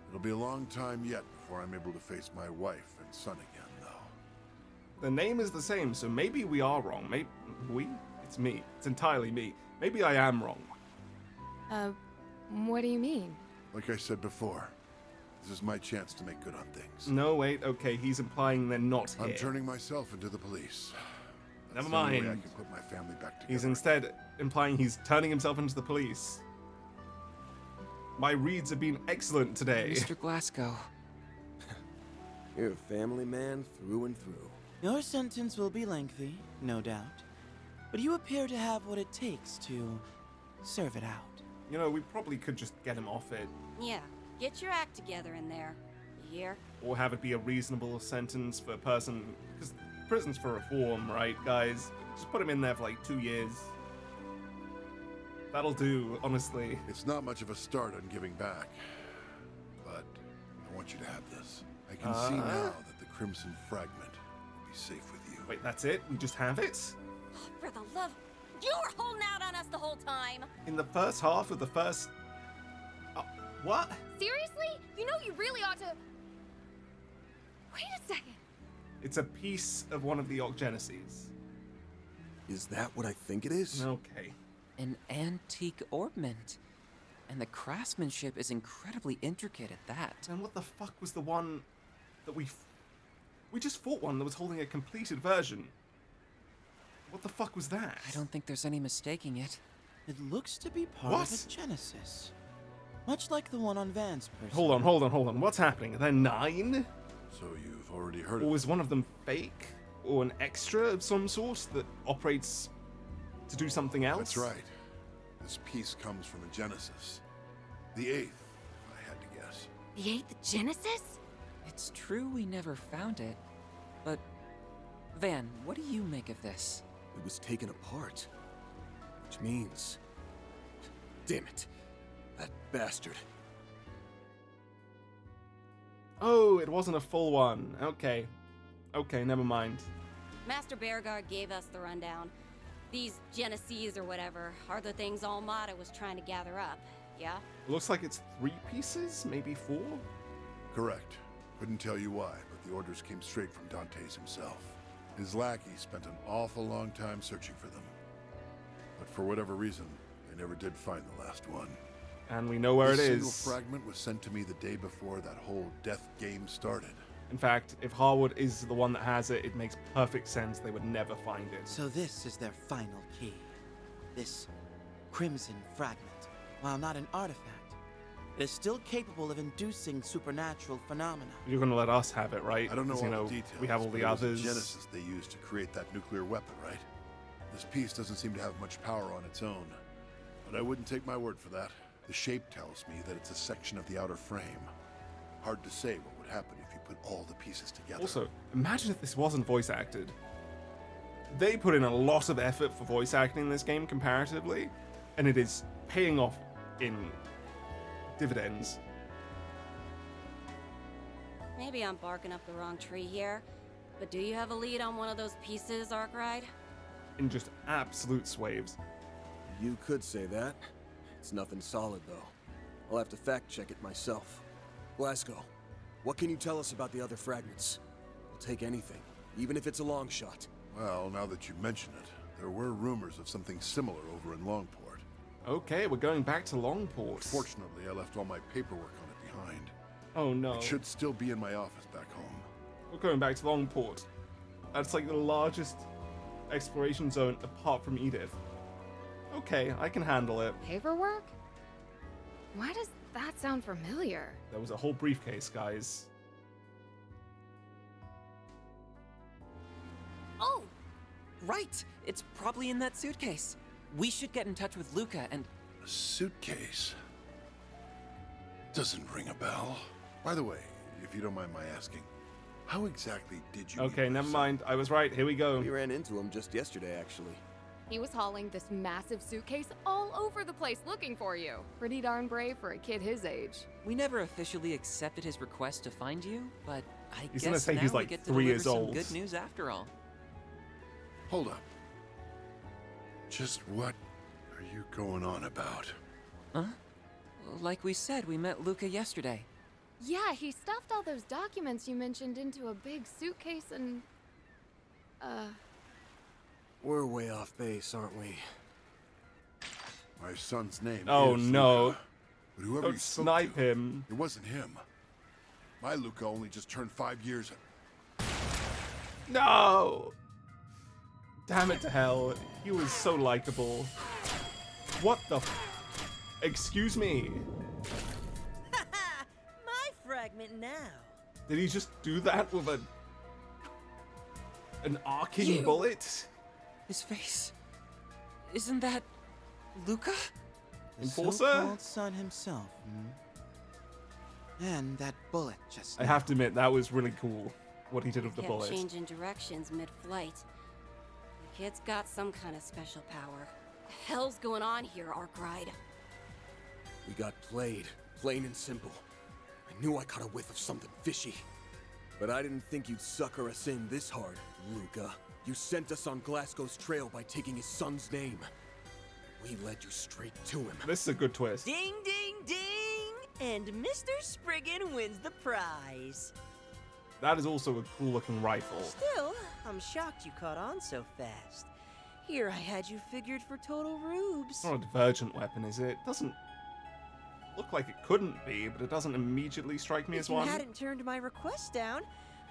It'll be a long time yet before I'm able to face my wife and son again, though. The name is the same, so maybe we are wrong. Maybe we? It's me. It's entirely me. Maybe I am wrong. What do you mean? Like I said before, this is my chance to make good on things. No, wait, okay, he's implying they're not here. I'm turning myself into the police. Never That's the only way I mind. can put my family back together. He's instead implying he's turning himself into the police. My reads have been excellent today. Mr. Glasgow. You're a family man through and through. Your sentence will be lengthy, no doubt. But you appear to have what it takes to serve it out. You know, we probably could just get him off it, Yeah, get your act together in there. You hear? or have it be a reasonable sentence for a person, because prison's for reform, right, guys? Just put him in there for like 2 years. That'll do, honestly. It's not much of a start on giving back, but I want you to have this. I can see now that the Crimson Fragment will be safe with you. Wait, that's it? We just have it? For the love... You were holding out on us the whole time! In the first half of the first... what? Seriously? You know you really ought to... Wait a second. It's a piece of one of the Ocgenesis. Is that what I think it is? Okay. An antique ornament. And the craftsmanship is incredibly intricate at that. And what the fuck was the one that we just fought one that was holding a completed version. What the fuck was that? I don't think there's any mistaking it. It looks to be part What? of a Genesis. Much like the one on Van's person. Hold on. What's happening? Are there 9? So you've already heard Or of is one of them fake? Or an extra of some sort that operates to do something else? That's right. This piece comes from a Genesis. The 8th, if I had to guess. The 8th Genesis? It's true we never found it, but... Van, what do you make of this? It was taken apart. Which means... Damn it. That bastard. Oh, it wasn't a full one. Okay. Okay, never mind. Master Bearguard gave us the rundown. These Genesis or whatever are the things Almada was trying to gather up, yeah? It looks like it's 3 pieces, maybe 4? Correct. Couldn't tell you why, but the orders came straight from Dante's himself. His lackey spent an awful long time searching for them. But for whatever reason, they never did find the last one. And we know where it This single is. fragment was sent to me the day before that whole death game started. In fact, if Harwood is the one that has it, it makes perfect sense they would never find it. So this is their final key. This Crimson Fragment, while not an artifact, it is still capable of inducing supernatural phenomena. You're gonna let us have it, right? I don't know 'Cause, all you know, the details. we have all but the it was others. Genesis they used to create that nuclear weapon, right? This piece doesn't seem to have much power on its own. But I wouldn't take my word for that. The shape tells me that it's a section of the outer frame. Hard to say what would happen if you put all the pieces together. Also, imagine if this wasn't voice acted. They put in a lot of effort for voice acting in this game comparatively, and it is paying off in dividends. maybe I'm barking up the wrong tree here, but do you have a lead on one of those pieces, Arkwright? In just absolute swaves. You could say that. It's nothing solid, though. I'll have to fact-check it myself. Glasgow, what can you tell us about the other fragments? We'll take anything, even if it's a long shot. Well, now that you mention it, there were rumors of something similar over in Longport. Okay, we're going back to Longport. Fortunately, I left all my paperwork on it behind. Oh no. It should still be in my office back home. We're going back to Longport. That's like the largest exploration zone apart from Edith. Okay, I can handle it. Paperwork? Why does that sound familiar? There was a whole briefcase, guys. Oh! Right! It's probably in that suitcase. We should get in touch with Luca and... A suitcase? Doesn't ring a bell. By the way, if you don't mind my asking, how exactly did you... Okay, never mind. I was right. Here we go. We ran into him just yesterday, actually. He was hauling this massive suitcase all over the place looking for you. Pretty darn brave for a kid his age. We never officially accepted his request to find you, but I He's gonna guess say now he's we like get to 3 deliver years some old. good news after all. Hold up. Just what are you going on about? Huh? Like we said, we met Luca yesterday. Yeah, he stuffed all those documents you mentioned into a big suitcase and... We're way off base, aren't we? My son's name Oh is no. Luca, but whoever Don't he spoke snipe to, him. It wasn't him. My Luca only just turned 5 years. No! Damn it to hell. He was so likable. What the Excuse me. My fragment now. Did he just do that with an arcing bullet? His face. Isn't that Luca? The Enforcer? so-called son himself, And that bullet just I have to admit, that was really cool, what he did with the Kept bullet. changing directions mid-flight. The kid's got some kind of special power. The hell's going on here, Arkwright? We got played, plain and simple. I knew I caught a whiff of something fishy. But I didn't think you'd sucker us in this hard, Luca. You sent us on Glasgow's trail by taking his son's name. We led you straight to him. This is a good twist. Ding, ding, ding! And Mr. Spriggan wins the prize. That is also a cool looking rifle. Still, I'm shocked you caught on so fast. Here I had you figured for total rubes. It's not a divergent weapon, is it? Doesn't look like it couldn't be, but it doesn't immediately strike me as If you one. hadn't turned my request down,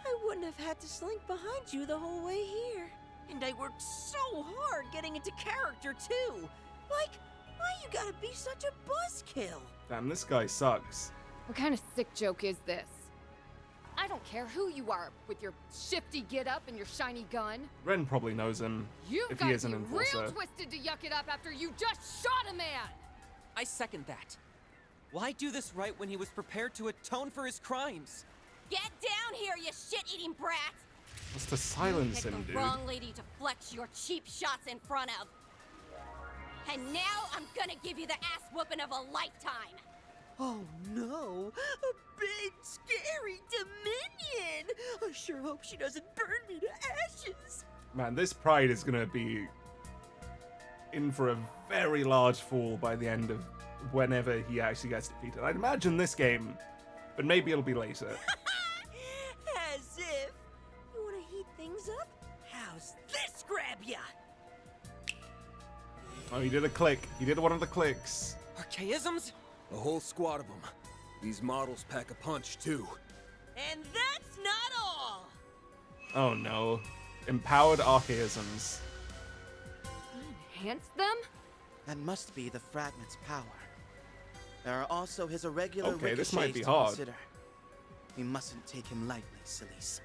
I wouldn't have had to slink behind you the whole way here. And I worked so hard getting into character, too. Like, why you gotta be such a buzzkill? Damn, this guy sucks. What kind of sick joke is this? I don't care who you are with your shifty get-up and your shiny gun. Ren probably knows him You've if got he to is an be enforcer. real twisted to yuck it up after you just shot a man! I second that. Why do this right when he was prepared to atone for his crimes? Get down here, you shit-eating brat! What's to silence You him, picked the dude? wrong lady to flex your cheap shots in front of. And now I'm gonna give you the ass whooping of a lifetime. Oh no! A big, scary Dominion! I sure hope she doesn't burn me to ashes! Man, this pride is gonna be in for a very large fall by the end of whenever he actually gets defeated. I'd imagine this game, but maybe it'll be later. As if! You wanna heat things up? How's this grab ya? Oh, he did a click. He did one of the clicks. Archaisms? A whole squad of them. These models pack a punch, too. And that's not all! Oh no. Empowered archaisms. Enhance them? That must be the fragment's power. There are also his irregular Okay, this might be ricochets to hard. consider. We mustn't take him lightly, Celise.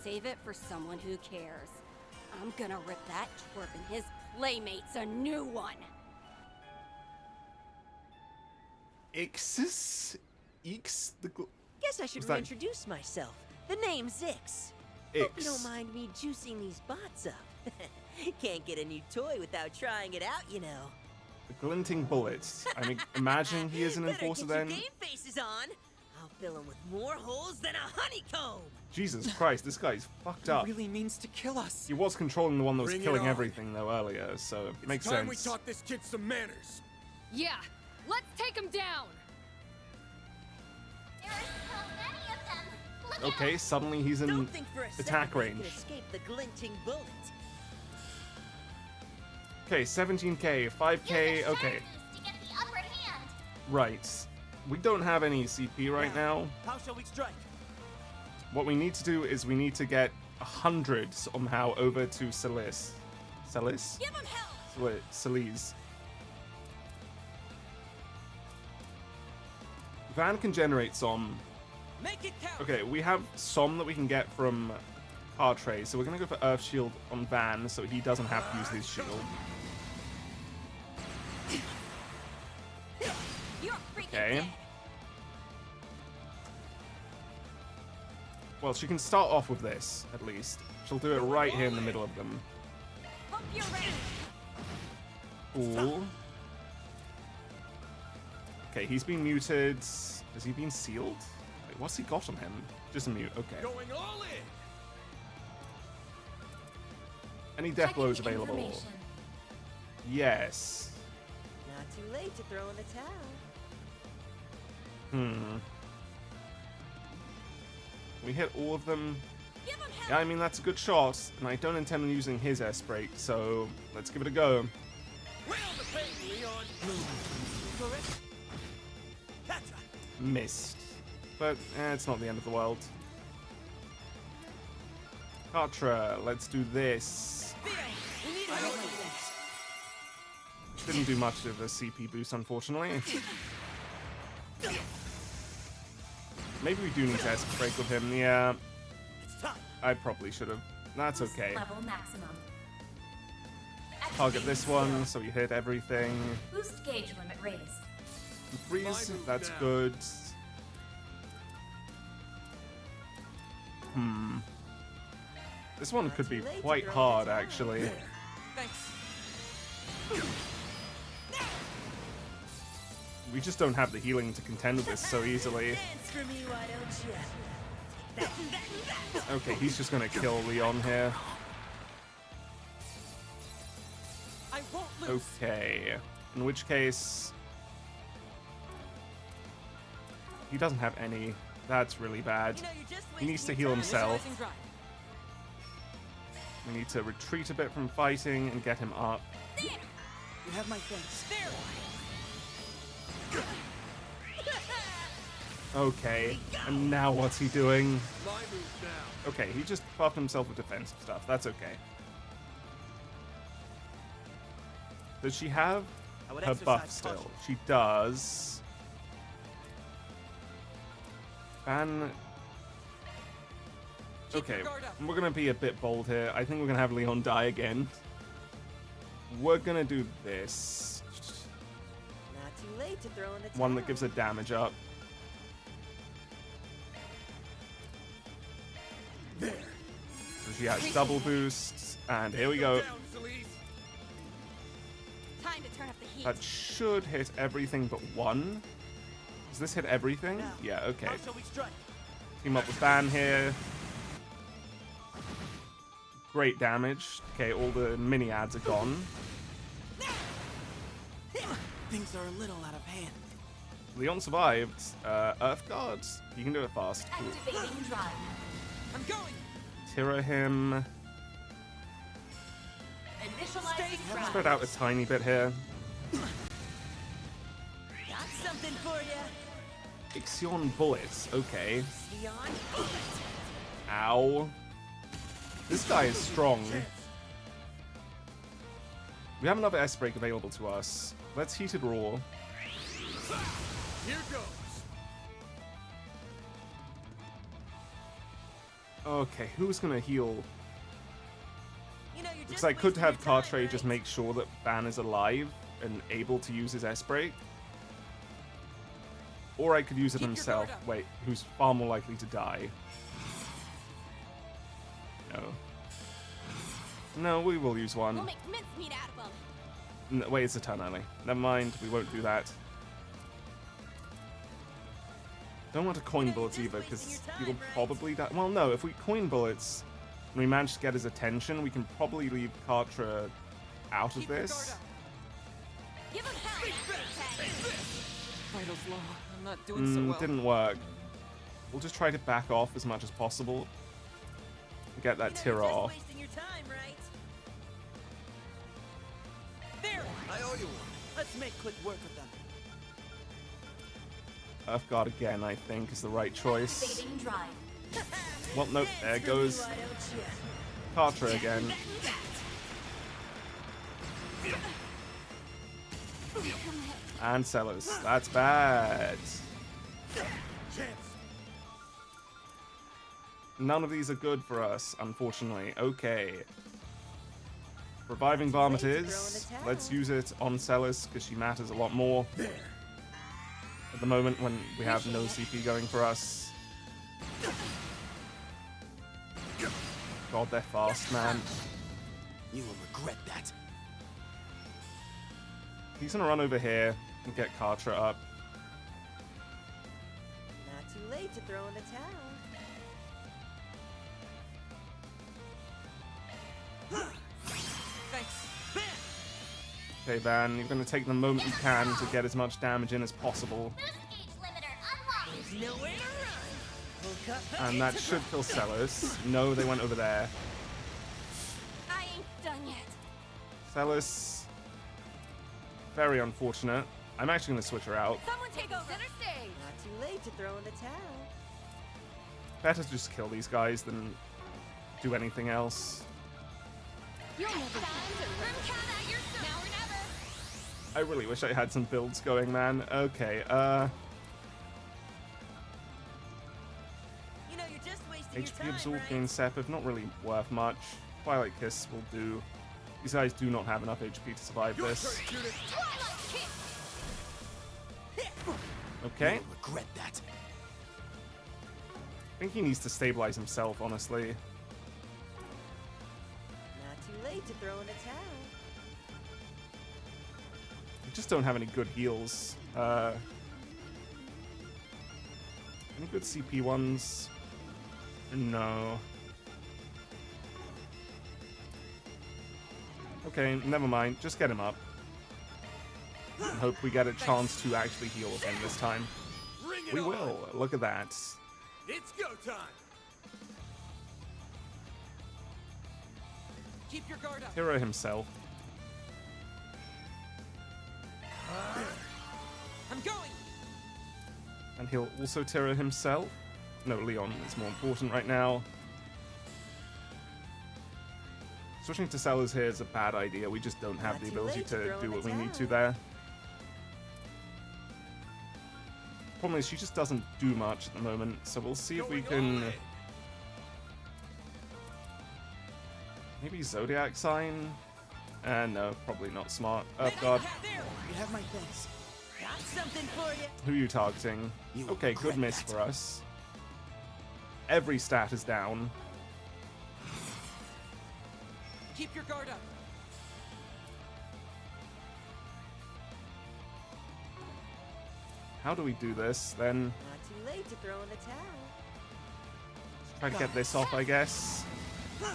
Save it for someone who cares. I'm gonna rip that twerp and his playmates a new one. Ixis? Ix? Guess I should Was that- reintroduce myself. The name's Ix. Hope you don't Ix. mind me juicing these bots up. Can't get a new toy without trying it out, you know. The glinting bullets. I'm imagining he is an Better enforcer get your then. game faces on. I'll fill him with more holes than a honeycomb. Jesus Christ, this guy's fucked up. He really means to kill us. He was controlling the one that was Bring it killing on. everything, though, earlier, so it makes Time we sense. taught this kid some manners. Yeah, let's take him down. There are so many of them. Look Okay, suddenly he's in Don't think for a attack second range. you can escape the glinting bullet. Okay, 17k, 5k, okay. to get the upper hand. Right. We don't have any CP right now. How shall we strike? What we need to do is we need to get 100 somehow over to Celis. Celis? Give him hell! Celis. Van can generate some. Make it count. Okay, we have some that we can get from Cartray, so we're gonna go for Earth Shield on Van so he doesn't have to use his shield. You're freaking Okay. dead. Well, she can start off with this, at least. She'll do it right here in the middle of them. Hope you're ready. Cool. Okay, he's been muted. Has he been sealed? Wait, what's he got on him? Just a mute, okay. Going all in. Any death blows available? Yes. Not too late to throw in the towel. We hit all of them. Give him hell! Yeah, I mean, that's a good shot, and I don't intend on using his S-Break, so let's give it a go. Wheel the pain, Leon. Missed. But it's not the end of the world. Katra, let's do this. Didn't do much of a CP boost, unfortunately. Maybe we do need to S-Break with him, yeah. I probably should have. That's okay. Level maximum. Target this one, so you hit everything. Boost gauge limit raised. Freeze, that's good. This one could be quite hard, actually. Thanks. We just don't have the healing to contend with this so easily. Dance for me, why don't you? Okay, he's just gonna kill Leon here. I won't lose. Okay, in which case... He doesn't have any. That's really bad. You know, you're just He needs to wasting heal your time. himself. Initializing drive. We need to retreat a bit from fighting and get him up. You have my thanks. Okay, and now what's he doing? My move now. Okay, he just buffed himself with defensive stuff. That's okay. Does she have I would her buff exercise still? caution. She does. Van. Okay, we're gonna be a bit bold here. I think we're gonna have Leon die again. We're gonna do this. Not too late to throw in the towel. One that gives her damage up. There. So she has double boosts, and here we go. Down, Celis. Time to turn up the heat. That should hit everything but one. Does this hit everything? Now, Yeah, okay. How shall we strike? Team up with Van here. Great damage. Okay, all the mini ads are gone. Things are a little out of hand. Leon survived. Earth Guards. You can do it fast. Cool. Activating drive. I'm going. Tira him. Initializing drive. Spread out a tiny bit here. Got something for you. Ixion bullets. Okay. Leon bullet. Ow. This guy is strong. We have another S-Break available to us. Let's Heated Raw. Here goes. Okay, who's gonna heal? You know, you're Because just I could wasting have your time, Cartray just right? make sure that Van is alive and able to use his S-Break. Or I could use it Keep your himself. guard up. Wait, who's far more likely to die. No. No, we will use one. We'll make mincemeat out of them. Wait, it's a turn early. Never mind, we won't do that. Don't want to coin bullets either, because he'll probably die. Well, no, if we coin bullets and we manage to get his attention, we can probably leave Kartra out of this. Give him hell. Vitals low. I'm not doing so well. Didn't work. We'll just try to back off as much as possible. Get that Tira off. Wasting your time, right? There! I owe you one. Let's make quick work of them. Earth Guard again, I think, is the right choice. Activating drive. Well, nope, there goes Kartra again. And Sellers. That's bad. None of these are good for us, unfortunately. Okay. Reviving Bomb it is. Let's use it on Sellers, because she matters a lot more. At the moment when we have no CP going for us. God, they're fast, man. You will regret that. He's gonna run over here and get Kartra up. Not too late to throw in the towel. Thanks. Okay, Van, you're gonna take the moment you can to get as much damage in as possible. There's nowhere to run. We'll cut back And that into should kill Sellers. No, they went over there. I ain't done yet. Sellers. Very unfortunate. I'm actually gonna switch her out. Someone take over. Center stage. Not too late to throw in the towel. Better to just kill these guys than do anything else. You'll never time to rim count at your now or never. I really wish I had some builds going, man. Okay, You know, you're just wasting HP your time, Absorb right? gain Sepith, not really worth much. Twilight Kiss will do. These guys do not have enough HP to survive this. Okay. You will regret that. I think he needs to stabilize himself, honestly. Not too late to throw in the towel. We just don't have any good heals. Any good CP ones? No. Okay, never mind. Just get him up. And hope we get a chance to actually heal him this time. We will. Look at that. It's go time. Keep your guard up. Hero himself. I'm going. And he'll also Tira himself. No, Leon is more important right now. Switching to Sellers here is a bad idea. We just don't have the ability to do what we need to there. Problem is, she just doesn't do much at the moment, so we'll see if we can... Maybe Zodiac Sign? No, probably not smart. Earth Guard. You have my thanks. Got something for you. Who are you targeting? You will Okay, good regret miss that. for us. Every stat is down. Keep your guard up. How do we do this, then? Not too late to throw in the towel. Try to get this off, I guess. Got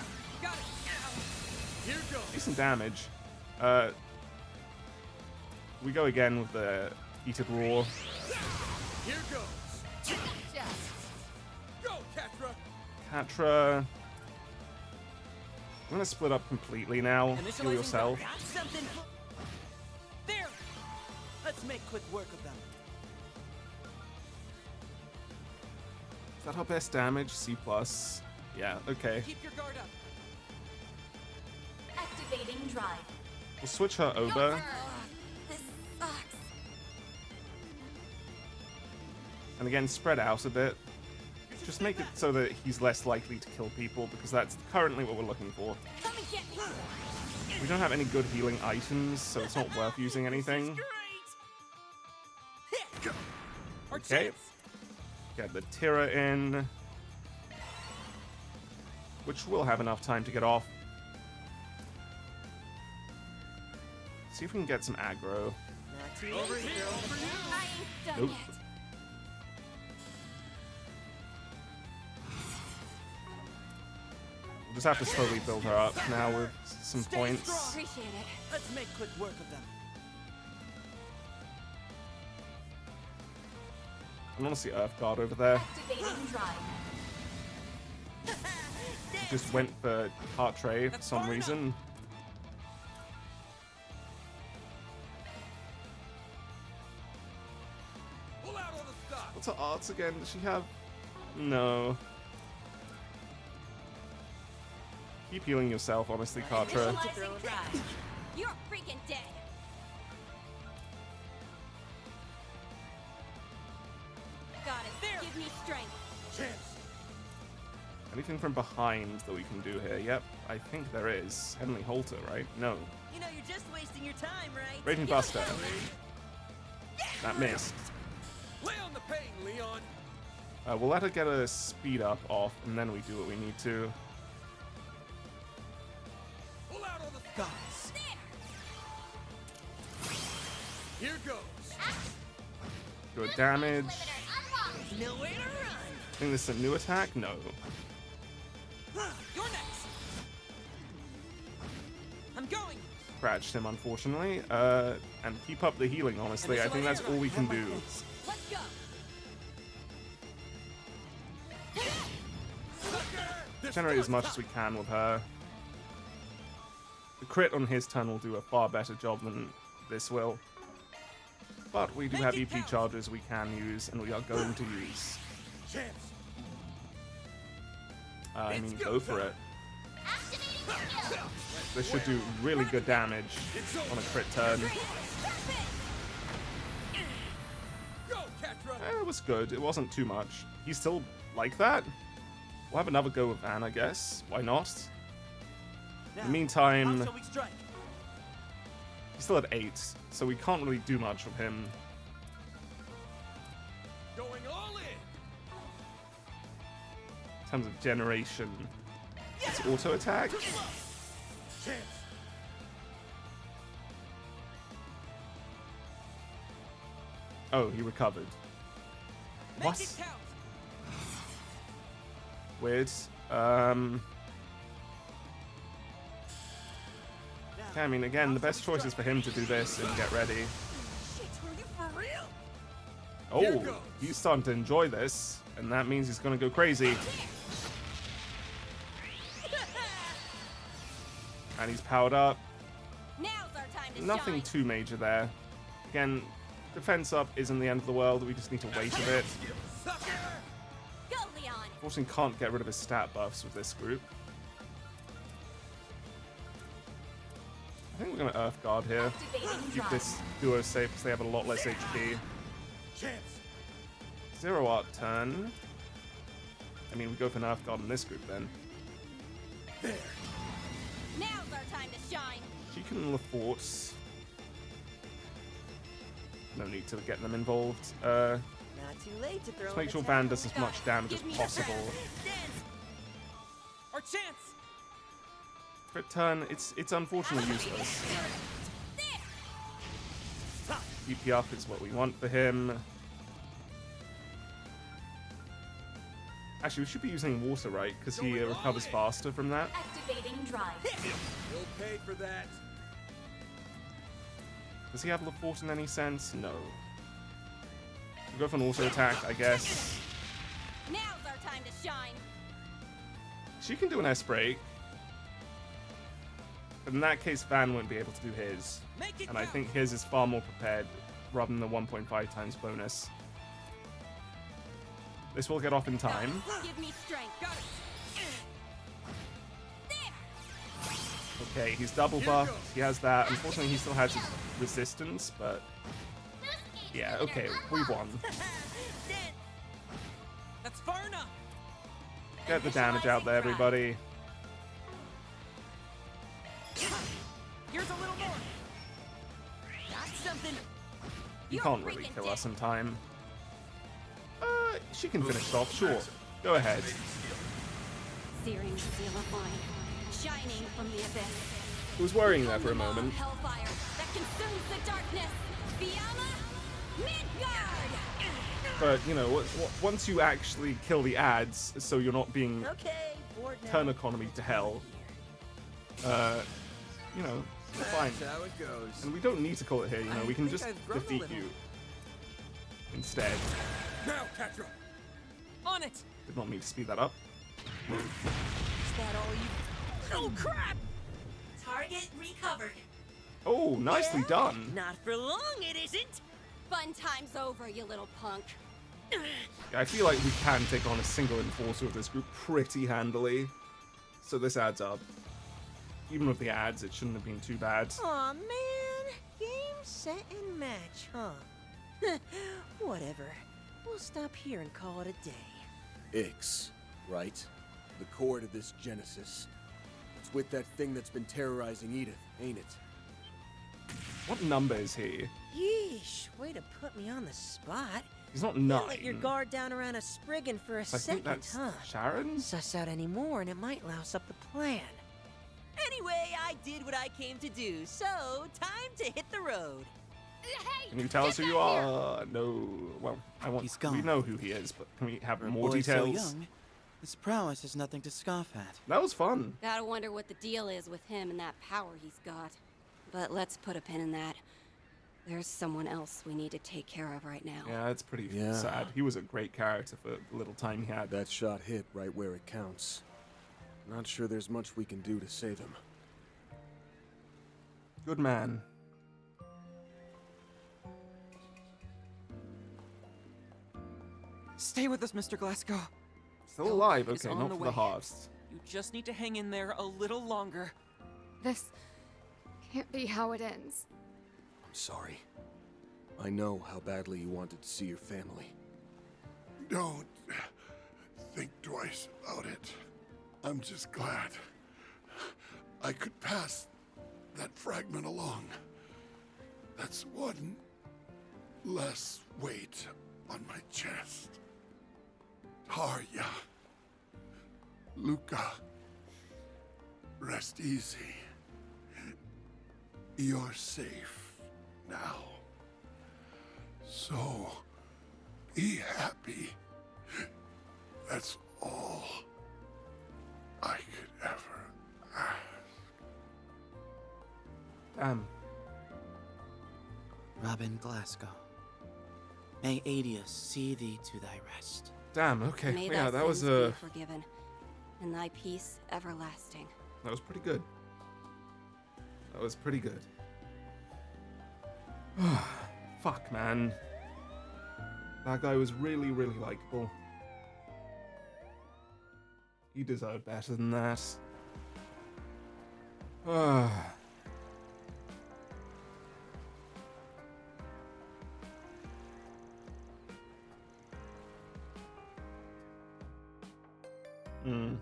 it. Here goes. Decent damage. We go again with the Heated Roar. Here goes. Go, Catra. Catra. I'm gonna split up completely now. Heal yourself. Got something for... There! Let's make quick work of them. Is that our best damage? C+. Yeah, okay. Keep your guard up. Activating drive. We'll switch her over. This sucks. And again, spread out a bit. Just make it so that he's less likely to kill people, because that's currently what we're looking for. Come and get me. We don't have any good healing items, so it's not worth using anything. Okay. Get the Tira in. Which will have enough time to get off. See if we can get some aggro. Not too late to throw in the towel. I ain't done Nope. yet. just have to slowly build her up now with some Stay points. strong. Appreciate it. Let's make quick work of them. I want to see Earth Guard over there. Activating drive. He just went for Heart Tray for some reason. What's her arts again? Does she have? No. Keep healing yourself, honestly, Kartra. Initializing drive. You're freaking dead. Got it. Give me strength. Anything from behind that we can do here? Yep, I think there is. Heavenly Halter, right? No. You know you're just wasting your time, right? Raging Buster. That missed. Lay on the pain, Leon. We'll let her get a speed up off, and then we do what we need to. Pull out all the Guys. Here goes. Good damage. Nowhere to run. I think this is a new attack? No. You're next. I'm going. Scratched him, unfortunately. And keep up the healing, honestly. I think that's all we can do. Let's go. Generate as much as we can with her. The crit on his turn will do a far better job than this will. But we do have EP charges we can use, and we are going to use. I mean, go for it. This should do really good damage on a crit turn. It was good. It wasn't too much. He's still like that? We'll have another go with Van, I guess. Why not? In the meantime, How shall we strike? he's still at 8, so we can't really do much with him. Going all in. In terms of generation, it's auto attack. Oh, he recovered. What? Make it count. Weird. Yeah, I mean, again, the best choice is for him to do this and get ready. Shit, are you for real? Oh, he's starting to enjoy this, and that means he's gonna go crazy. And he's powered up. Now's our time to Nothing shine. too major there. Again, defense up isn't the end of the world. We just need to wait a bit. Go, Leon. Unfortunately, can't get rid of his stat buffs with this group. I think we're going to Earth Guard here. Keep this duo safe because they have a lot less HP. Zero Art turn. I mean, we go for an Earth Guard in this group then. Now's our time to shine. She can the forts. No need to get them involved. Not too late to throw. Just make sure Van does as much damage as possible. Our chance. Crit turn, it's unfortunately useless. EP up is what we want for him. Actually, we should be using water, right? Because he recovers faster from that. Activating drive. You'll pay for that. Does he have La Force in any sense? No. We'll go for an auto attack, I guess. Now's our time to shine. She can do an S-break. But in that case, Van won't be able to do his. And I think his is far more prepared rather than the 1.5 times bonus. This will get off in time. Give me strength. Got it. Okay, he's double buffed. He has that. Unfortunately, he still has his resistance, but... Yeah, okay, we won. That's far enough. Get the damage out there, everybody. Here's a little more. That's something. You can't really kill us in time. She can finish it off, sure. Go ahead. Searing seal of mine, shining from the abyss. I was worrying there for a moment. Hellfire that consumes the darkness. Fiamma, Midgard. But, you know, once you actually kill the ads, so you're not being Okay, bored turn economy to hell, you know, we're fine. That's how it goes. And we don't need to call it here, you know, we can think just I've grown a defeat little. you instead. Now, Catra! On it! Did not mean to speed that up. Is that all you... Oh, crap! Target recovered. Oh, nicely done. Not for long, it isn't. Fun time's over, you little punk. I feel like we can take on a single enforcer with this group pretty handily. So this adds up. Even with the ads, it shouldn't have been too bad. Aw, man. Game, set, and match, huh? Whatever. We'll stop here and call it a day. Ix, right? The core to this Genesis. It's with that thing that's been terrorizing Edith, ain't it? What number is he? Yeesh, way to put me on the spot. He's not You 9. let your guard down around a Spriggan for a I think second, that's huh? Sharon? Suss out any more and it might louse up the plan. Anyway, I did what I came to do, so time to hit the road. Hey! Can you tell us who you are? No. Well, I want. He's gone. We know who he is, but can we have For a more boy details? so young, his prowess is nothing to scoff at. That was fun. Gotta wonder what the deal is with him and that power he's got. But let's put a pin in that. There's someone else we need to take care of right now. Yeah, it's pretty Yeah. sad. He was a great character for the little time he had. That shot hit right where it counts. Not sure there's much we can do to save him. Good man. Stay with us, Mr. Glasgow. Still alive, Help is okay, on not the for the way. halves. You just need to hang in there a little longer. This can't be how it ends. I'm sorry. I know how badly you wanted to see your family. Don't think twice about it. I'm just glad I could pass that fragment along. That's one less weight on my chest. Tarja, Luca, rest easy. You're safe now. So, be happy. That's all I could ever ask. Damn. Robin Glasgow, may Adius see thee to thy rest. Damn, okay. May Yeah, thy that was sins be forgiven, and thy peace everlasting. that was pretty good. That was pretty good. Fuck, man. That guy was really, really likable. He deserved better than that. Hmm.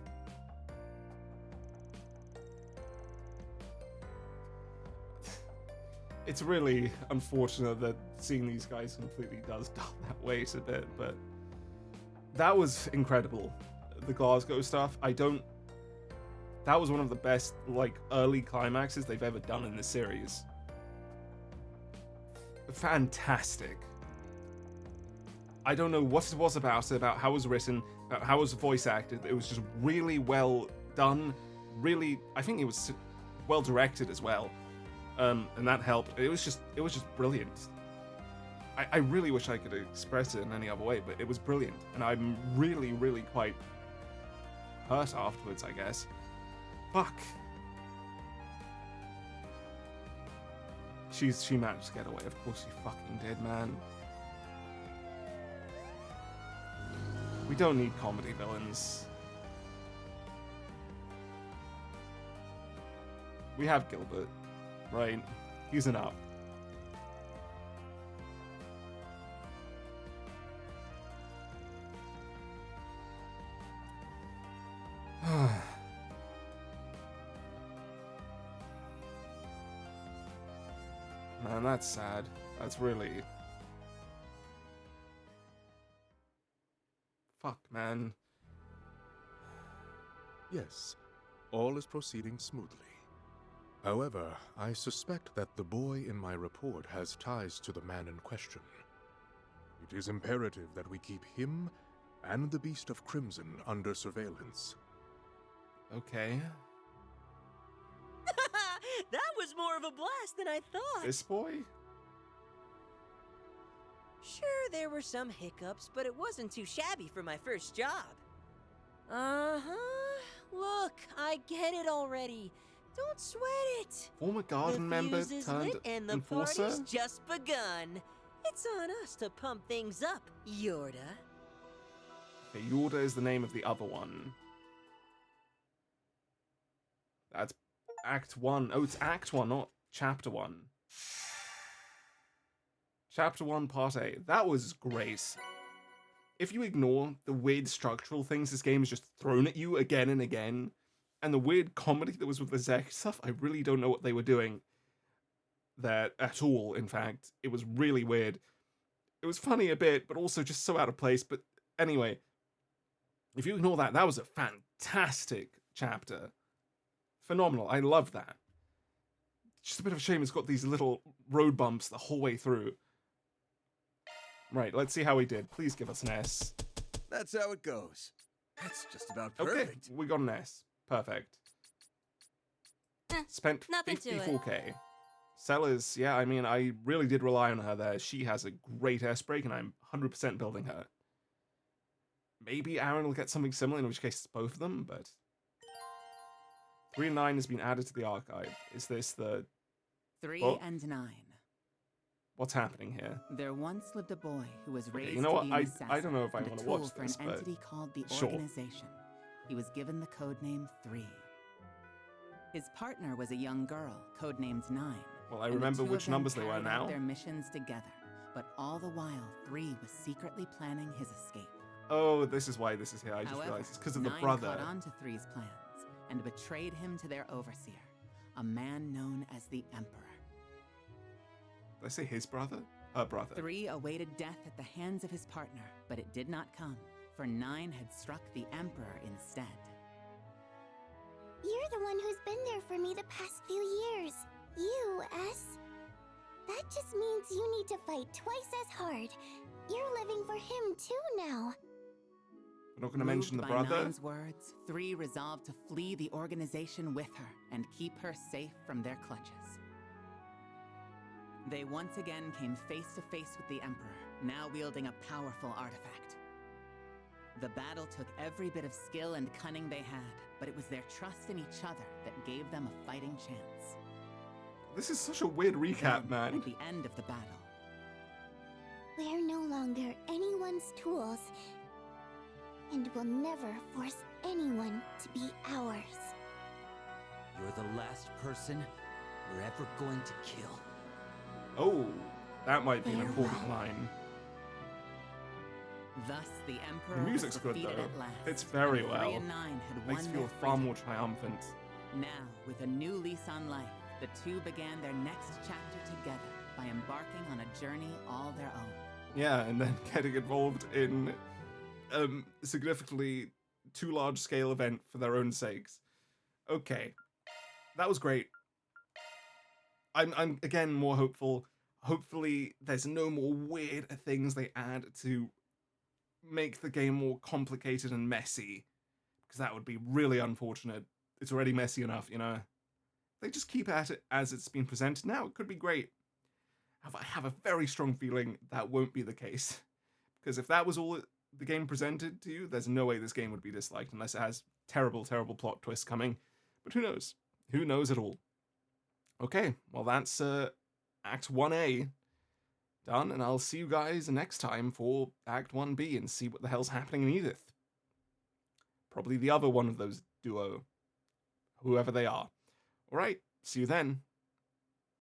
It's really unfortunate that seeing these guys completely does dull that weight a bit, but that was incredible. The Glasgow stuff, that was one of the best, like, early climaxes they've ever done in this series. Fantastic. I don't know what it was about it, about how it was written, about how it was voice acted. It was just really well done. Really, I think it was well directed as well. And that helped. It was just brilliant. I really wish I could express it in any other way, but it was brilliant. And I'm really, really quite hurt afterwards, I guess. Fuck. She managed to get away. Of course she fucking did, man. We don't need comedy villains. We have Gilbert, right? He's enough. Man, that's sad. That's really... Fuck, man. Yes, all is proceeding smoothly. However, I suspect that the boy in my report has ties to the man in question. It is imperative that we keep him and the Beast of Crimson under surveillance. Okay. That was more of a blast than I thought. This boy? Sure, there were some hiccups, but it wasn't too shabby for my first job. Uh-huh. Look, I get it already. Don't sweat it. Former garden member fuse is turned lit and the enforcer? party's just begun. It's on us to pump things up, Yorda. Okay, Yorda is the name of the other one. That's Act 1. Oh, it's Act 1, not Chapter 1. Chapter 1, Part A. That was great. If you ignore the weird structural things this game has just thrown at you again and again, and the weird comedy that was with the Zek stuff, I really don't know what they were doing there at all, in fact. It was really weird. It was funny a bit, but also just so out of place. But anyway, if you ignore that, that was a fantastic chapter. Phenomenal. I love that. Just a bit of a shame it's got these little road bumps the whole way through. Right, let's see how we did. Please give us an S. That's how it goes. That's just about Okay, perfect. we got an S. Perfect. Spent nothing to it. 54k. Sellers, yeah, I mean, I really did rely on her there. She has a great S break, and I'm 100% building her. Maybe Aaron will get something similar, in which case it's both of them, but... 3 and 9 has been added to the archive. Is this the... 3 Oh. and 9. What's happening here? There once lived a boy who was raised you know what? to be an I assassin don't know if I and a want to tool watch for this, an but entity called the sure. Organization. He was given the codename 3. His partner was a young girl, codenamed 9. Well, I and the remember two which of them numbers they were carried out now. Their missions together, but all the while, 3 was secretly planning his escape. Oh, this is why this is here. I just However, realized it's because of the 9 brother. caught on to 3's plans and betrayed him to their overseer, a man known as the Emperor. Did I say his brother? Her brother. 3 awaited death at the hands of his partner, but it did not come, for 9 had struck the Emperor instead. You're the one who's been there for me the past few years. You, S. That just means you need to fight twice as hard. You're living for him too now. We're not going to mention the Moved by brother. 9's words, 3 resolved to flee the organization with her and keep her safe from their clutches. They once again came face to face with the Emperor, now wielding a powerful artifact. The battle took every bit of skill and cunning they had, but it was their trust in each other that gave them a fighting chance. This is such a weird recap, man. At the end of the battle, We're no longer anyone's tools, and will never force anyone to be ours. You're the last person we're ever going to kill. Oh, that might be an important line. thus the Emperor The music's was good defeated though. at last. Fits very and well. 3 and 9 had Makes won you feel their far freedom. more triumphant. Now, with a new lease on life, the two began their next chapter together by embarking on a journey all their own. Yeah, and then getting involved in significantly too large scale event for their own sakes. Okay, that was great. I'm again more hopeful. Hopefully, there's no more weird things they add to make the game more complicated and messy, because that would be really unfortunate. It's already messy enough, you know. They just keep at it as it's been presented now. It could be great. I have a very strong feeling that won't be the case, because if that was all the game presented to you, there's no way this game would be disliked unless it has terrible, terrible plot twists coming. But who knows? Who knows at all? Okay, well that's Act 1A done, and I'll see you guys next time for Act 1B and see what the hell's happening in Edith. Probably the other one of those duo, whoever they are. Alright, see you then.